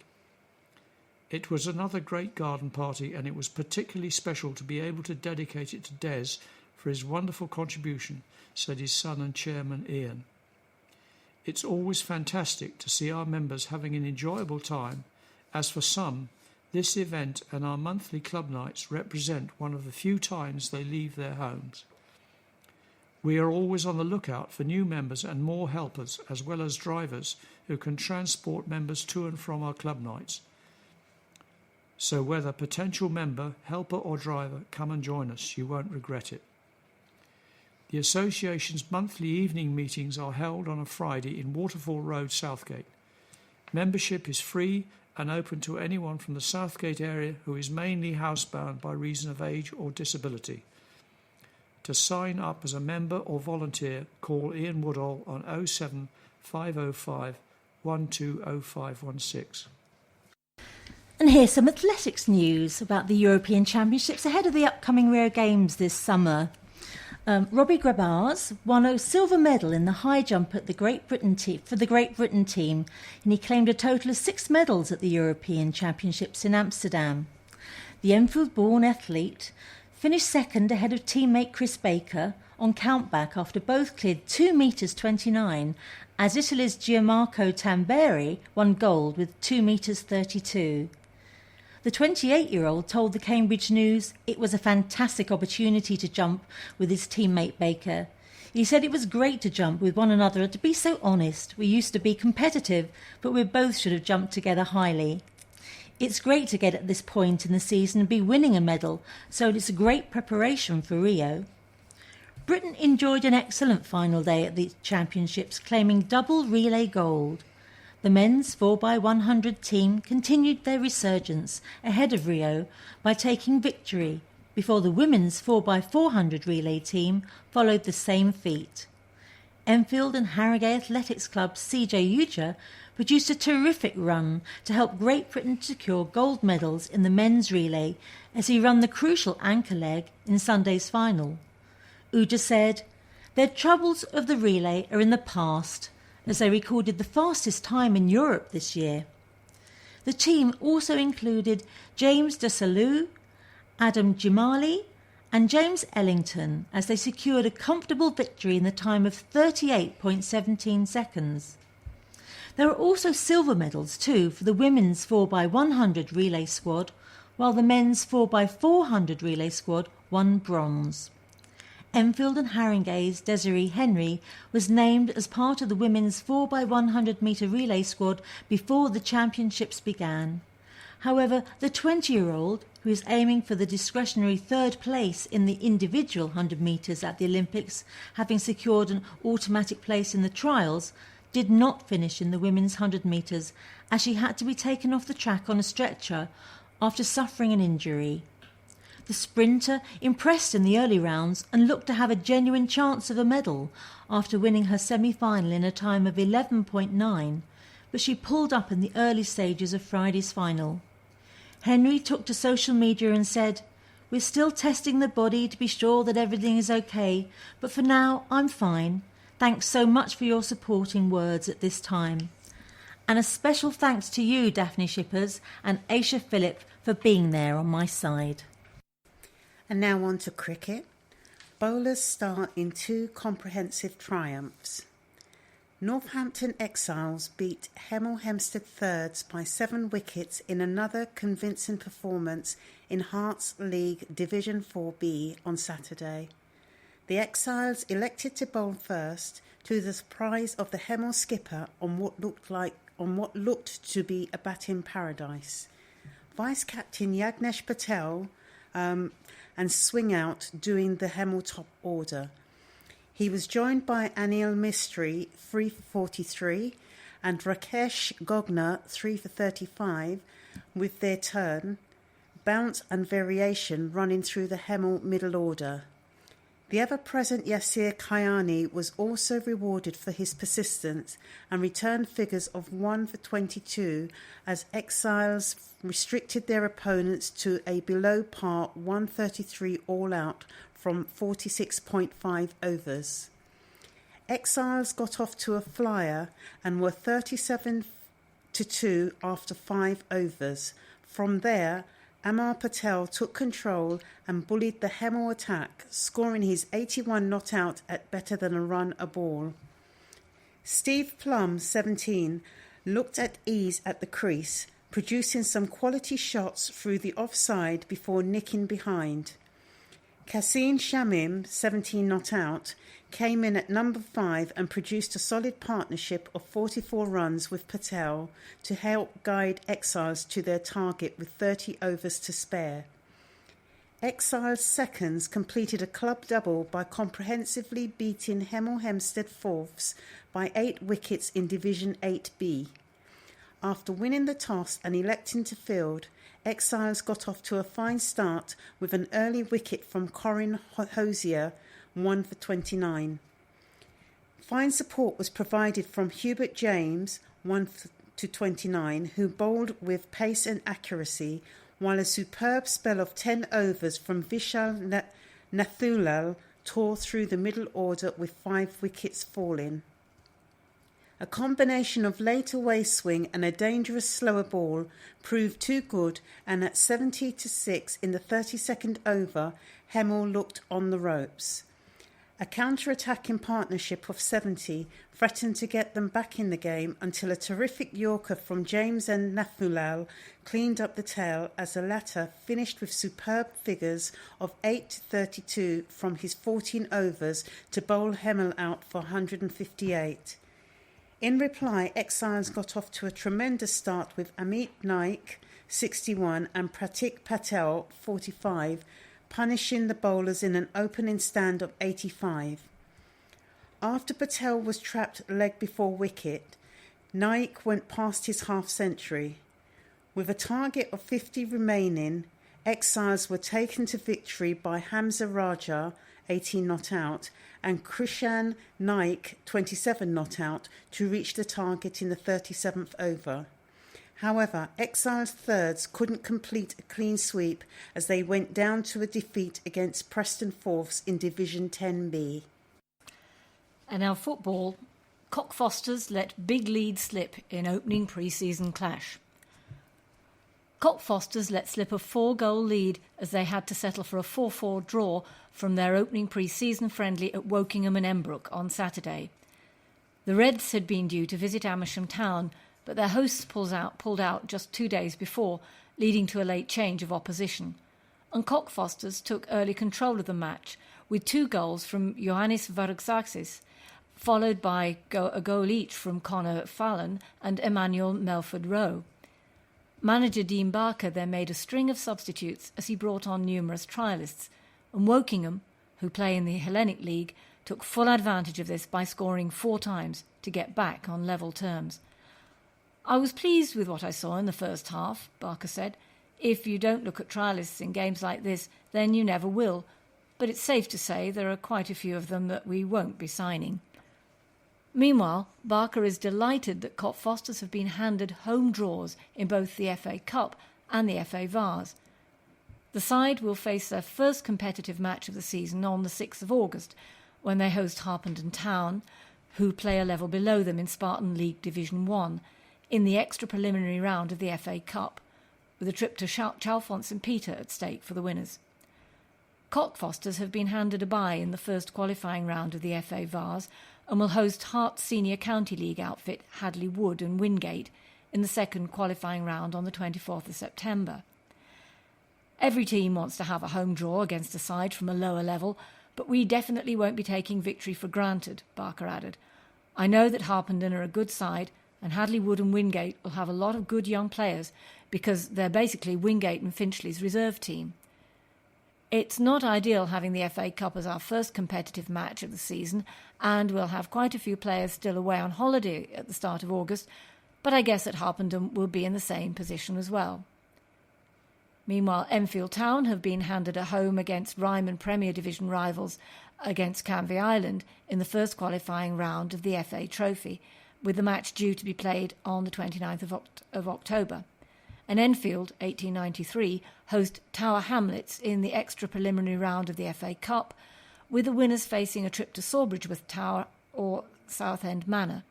It was another great garden party, and it was particularly special to be able to dedicate it to Des for his wonderful contribution, said his son and chairman Ian. It's always fantastic to see our members having an enjoyable time, as for some, this event and our monthly club nights represent one of the few times they leave their homes. We are always on the lookout for new members and more helpers, as well as drivers who can transport members to and from our club nights. So whether potential member, helper or driver, come and join us. You won't regret it. The association's monthly evening meetings are held on a Friday in Waterfall Road, Southgate. Membership is free and open to anyone from the Southgate area who is mainly housebound by reason of age or disability. To sign up as a member or volunteer, call Ian Woodall on 07 505 120516. And here's some athletics news about the European Championships ahead of the upcoming Rio Games this summer. Robbie Grabars won a silver medal in the high jump at the Great Britain for the Great Britain team, and he claimed a total of 6 medals at the European Championships in Amsterdam. The Enfield-born athlete finished second ahead of teammate Chris Baker on countback after both cleared 2 metres 29, as Italy's Gianmarco Tamberi won gold with 2 metres 32. The 28-year-old told the Cambridge News it was a fantastic opportunity to jump with his teammate Baker. He said it was great to jump with one another and to be so honest. We used to be competitive, but we both should have jumped together highly. It's great to get at this point in the season and be winning a medal, so it's a great preparation for Rio. Britain enjoyed an excellent final day at the championships, claiming double relay gold. The men's 4x100 team continued their resurgence ahead of Rio by taking victory, before the women's 4x400 relay team followed the same feat. Enfield and Harrogate Athletics Club's CJ Uja produced a terrific run to help Great Britain secure gold medals in the men's relay as he ran the crucial anchor leg in Sunday's final. Uja said, "Their troubles of the relay are in the past," as they recorded the fastest time in Europe this year. The team also included James de Salou, Adam Jimali and James Ellington as they secured a comfortable victory in the time of 38.17 seconds. There were also silver medals too for the women's 4x100 relay squad, while the men's 4x400 relay squad won bronze. Enfield and Haringa's Desiree Henry was named as part of the women's 4x100 metre relay squad before the championships began. However, the 20-year-old, who is aiming for the discretionary 3rd place in the individual 100 metres at the Olympics, having secured an automatic place in the trials, did not finish in the women's 100 metres as she had to be taken off the track on a stretcher after suffering an injury. The sprinter impressed in the early rounds and looked to have a genuine chance of a medal after winning her semi-final in a time of 11.9, but she pulled up in the early stages of Friday's final. Henry took to social media and said, "We're still testing the body to be sure that everything is okay, but for now I'm fine. Thanks so much for your supporting words at this time. And a special thanks to you, Daphne Shippers and Aisha Phillip, for being there on my side." And now on to cricket. Bowlers start in 2 comprehensive triumphs. Northampton Exiles beat Hemel Hempstead Thirds by 7 wickets in another convincing performance in Hearts League Division 4B on Saturday. The Exiles elected to bowl first, to the surprise of the Hemel skipper on what looked to be a batting paradise. Vice-Captain Yagnesh Patel and swing out doing the Hemel top order. He was joined by Anil Mistry, 3 for 43, and Rakesh Gogna, 3 for 35, with their turn, bounce and variation running through the Hemel middle order. The ever-present Yasir Kayani was also rewarded for his persistence and returned figures of 1 for 22 as Exiles restricted their opponents to a below-par 133 all-out from 46.5 overs. Exiles got off to a flyer and were 37-2 after 5 overs. From there, Amar Patel took control and bullied the Hemel attack, scoring his 81 not out at better than a run a ball. Steve Plum, 17, looked at ease at the crease, producing some quality shots through the offside before nicking behind. Kassim Shamim, 17 not out, came in at number 5 and produced a solid partnership of 44 runs with Patel to help guide Exiles to their target with 30 overs to spare. Exiles seconds completed a club double by comprehensively beating Hemel Hempstead fourths by 8 wickets in Division 8B. After winning the toss and electing to field, Exiles got off to a fine start with an early wicket from Corin Hosier, 1 for 29. Fine support was provided from Hubert James, 1 to 29, who bowled with pace and accuracy, while a superb spell of 10 overs from Vishal Nathulal tore through the middle order with 5 wickets falling. A combination of late away swing and a dangerous slower ball proved too good, and at 70-6 in the 32nd over, Hemel looked on the ropes. A counter-attacking partnership of 70 threatened to get them back in the game until a terrific Yorker from James and Nathulal cleaned up the tail, as the latter finished with superb figures of 8-32 from his 14 overs to bowl Hemel out for 158. In reply, Exiles got off to a tremendous start with Amit Naik, 61, and Pratik Patel, 45, punishing the bowlers in an opening stand of 85. After Patel was trapped leg before wicket, Naik went past his half-century. With a target of 50 remaining, Exiles were taken to victory by Hamza Raja, 18 not out, and Krishan Naik, 27 not out, to reach the target in the 37th over. However, Exiles thirds couldn't complete a clean sweep as they went down to a defeat against Preston fourths in Division 10B. And now football. Cockfosters let big lead slip in opening pre-season clash. Cockfosters let slip a 4-goal lead as they had to settle for a 4-4 draw from their opening pre-season friendly at Wokingham and Embrook on Saturday. The Reds had been due to visit Amersham Town, but their hosts pulled out just 2 days before, leading to a late change of opposition. And Cockfosters took early control of the match, with 2 goals from Ioannis Varoufakis, followed by a goal each from Connor Fallon and Emmanuel Melford-Rowe. Manager Dean Barker then made a string of substitutes as he brought on numerous trialists, and Wokingham, who play in the Hellenic League, took full advantage of this by scoring 4 times to get back on level terms. "I was pleased with what I saw in the first half," Barker said. "If you don't look at trialists in games like this, then you never will. But it's safe to say there are quite a few of them that we won't be signing." Meanwhile, Barker is delighted that Cockfosters have been handed home draws in both the FA Cup and the FA Vase. The side will face their first competitive match of the season on the 6th of August, when they host Harpenden Town, who play a level below them in Spartan League Division 1, in the extra preliminary round of the FA Cup, with a trip to Chalfont St Peter at stake for the winners. Cockfosters have been handed a bye in the first qualifying round of the FA Vase and will host Herts Senior County League outfit Hadley Wood and Wingate in the second qualifying round on the 24th of September. Every team wants to have a home draw against a side from a lower level, but we definitely won't be taking victory for granted, Barker added. "I know that Harpenden are a good side, and Hadley Wood and Wingate will have a lot of good young players because they're basically Wingate and Finchley's reserve team. It's not ideal having the FA Cup as our first competitive match of the season, and we'll have quite a few players still away on holiday at the start of August, but I guess that Harpenden will be in the same position as well." Meanwhile, Enfield Town have been handed a home against Ryman Premier Division rivals against Canvey Island in the first qualifying round of the FA Trophy, with the match due to be played on the 29th of October. And Enfield, 1893, host Tower Hamlets in the extra preliminary round of the FA Cup, with the winners facing a trip to Sawbridgeworth Tower or Southend Manor.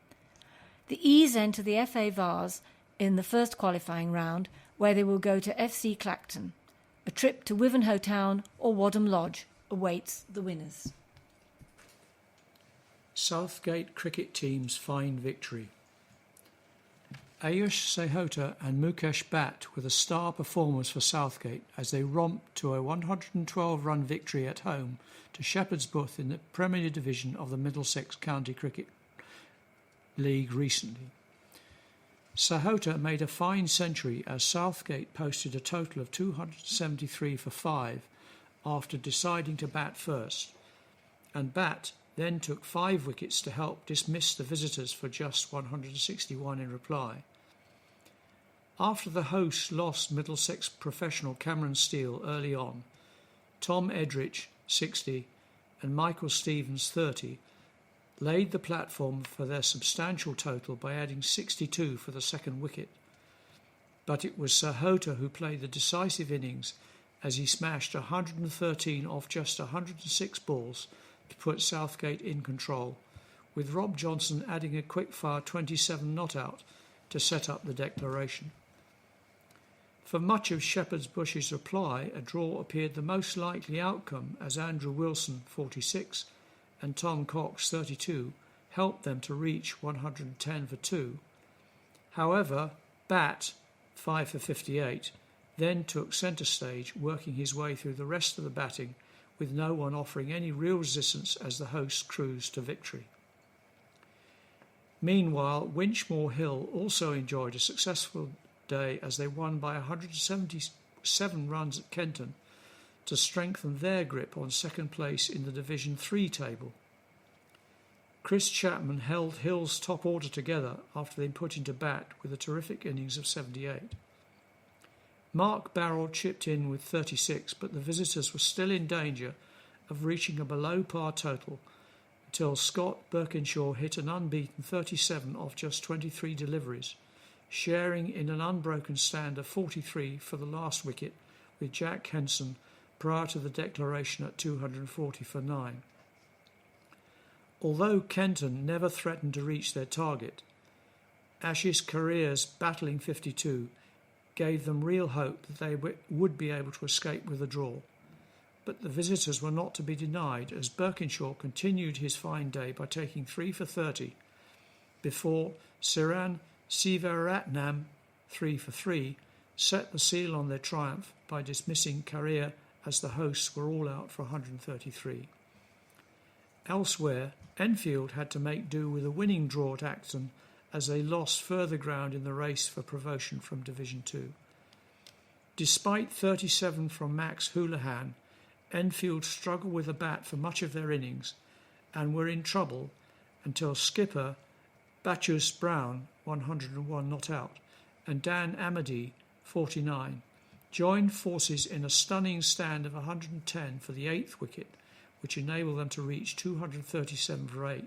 The E's enter the FA Vase in the first qualifying round, where they will go to FC Clacton. A trip to Wivenhoe Town or Wadham Lodge awaits the winners. Southgate cricket teams find victory. Ayush Sehota and Mukesh Bhatt were the star performers for Southgate as they romped to a 112-run victory at home to Shepherd's Bush in the Premier Division of the Middlesex County Cricket League recently. Sehota made a fine century as Southgate posted a total of 273 for 5 after deciding to bat first, and Bat then took 5 wickets to help dismiss the visitors for just 161 in reply. After the hosts lost Middlesex professional Cameron Steele early on, Tom Edrich, 60, and Michael Stevens, 30, laid the platform for their substantial total by adding 62 for the second wicket. But it was Sahota who played the decisive innings as he smashed 113 off just 106 balls to put Southgate in control, with Rob Johnson adding a quick-fire 27 not-out to set up the declaration. For much of Shepherd's Bush's reply, a draw appeared the most likely outcome as Andrew Wilson, 46, and Tom Cox, 32, helped them to reach 110 for 2. However, Bat, 5 for 58, then took centre stage, working his way through the rest of the batting with no one offering any real resistance as the hosts cruised to victory. Meanwhile, Winchmore Hill also enjoyed a successful day as they won by 177 runs at Kenton to strengthen their grip on second place in the Division 3 table. Chris Chapman held Hill's top order together after being put into bat with a terrific innings of 78. Mark Barrell chipped in with 36, but the visitors were still in danger of reaching a below-par total until Scott Birkinshaw hit an unbeaten 37 off just 23 deliveries, sharing in an unbroken stand of 43 for the last wicket with Jack Henson prior to the declaration at 240 for 9. Although Kenton never threatened to reach their target, Ashes Careers battling 52 gave them real hope that they would be able to escape with a draw. But the visitors were not to be denied as Birkinshaw continued his fine day by taking 3 for 30 before Siran Sivaratnam, 3 for 3, set the seal on their triumph by dismissing Carrier as the hosts were all out for 133. Elsewhere, Enfield had to make do with a winning draw at Acton as they lost further ground in the race for promotion from Division 2. Despite 37 from Max Houlihan, Enfield struggled with the bat for much of their innings and were in trouble until skipper Bacchus Brown, 101 not out, and Dan Amady, 49, joined forces in a stunning stand of 110 for the 8th wicket, which enabled them to reach 237 for 8.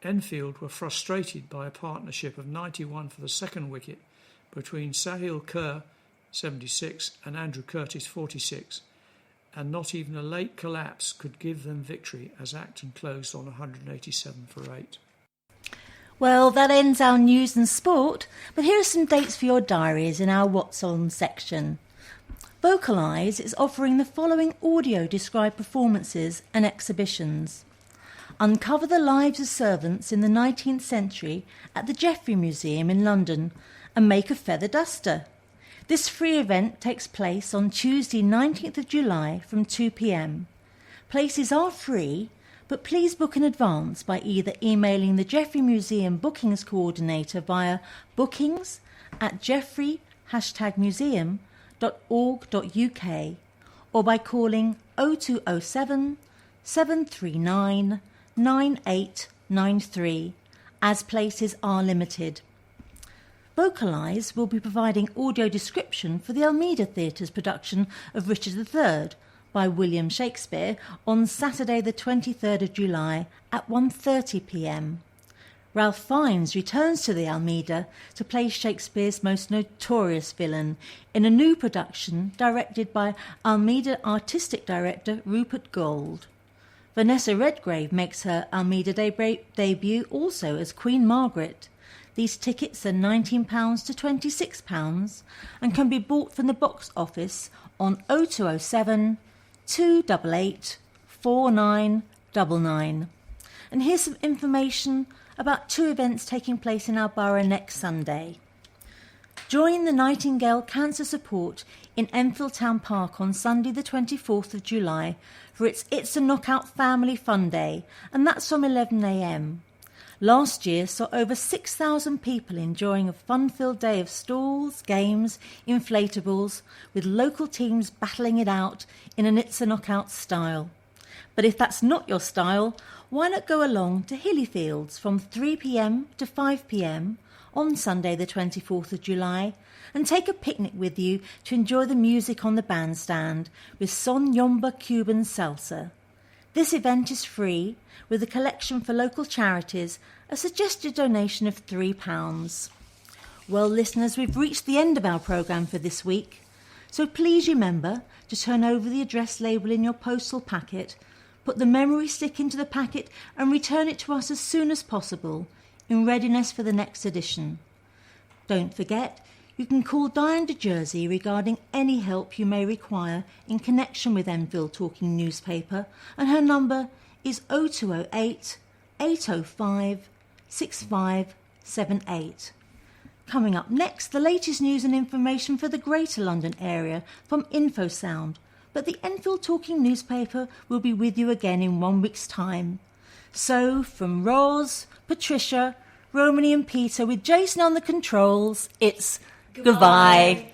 Enfield were frustrated by a partnership of 91 for the second wicket between Sahil Kerr, 76, and Andrew Curtis, 46, and not even a late collapse could give them victory as Acton closed on 187 for 8. Well, that ends our news and sport, but here are some dates for your diaries in our What's On section. Vocalise is offering the following audio-described performances and exhibitions. Uncover the lives of servants in the 19th century at the Jeffrey Museum in London and make a feather duster. This free event takes place on Tuesday 19th of July from 2 p.m. Places are free, but please book in advance by either emailing the Jeffrey Museum Bookings Coordinator via bookings@jeffrey-museum.org.uk or by calling 0207 739 9893 as places are limited. Vocalise will be providing audio description for the Almeida Theatre's production of Richard III by William Shakespeare on Saturday the 23rd of July at 1:30 p.m. Ralph Fiennes returns to the Almeida to play Shakespeare's most notorious villain in a new production directed by Almeida artistic director Rupert Gold. Vanessa Redgrave makes her Almeida debut also as Queen Margaret. These tickets are £19 to £26 and can be bought from the box office on 0207 288 4999. And here's some information about 2 events taking place in our borough next Sunday. Join the Nightingale Cancer Support in Enfield Town Park on Sunday the 24th of July for its It's a Knockout Family Fun Day, and that's from 11 a.m. Last year saw over 6,000 people enjoying a fun-filled day of stalls, games, inflatables, with local teams battling it out in an It's a Knockout style. But if that's not your style, why not go along to Hillyfields from 3 p.m. to 5 p.m. on Sunday the 24th of July and take a picnic with you to enjoy the music on the bandstand with Son Yomba Cuban Salsa. This event is free, with a collection for local charities, a suggested donation of £3. Well, listeners, we've reached the end of our programme for this week, so please remember to turn over the address label in your postal packet, put the memory stick into the packet and return it to us as soon as possible, in readiness for the next edition. Don't forget, you can call Diane de Jersey regarding any help you may require in connection with Enfield Talking Newspaper, and her number is 0208 805 6578. Coming up next, the latest news and information for the Greater London area from InfoSound, but the Enfield Talking Newspaper will be with you again in 1 week's time. So, from Roz, Patricia, Romany and Peter with Jason on the controls, it's goodbye.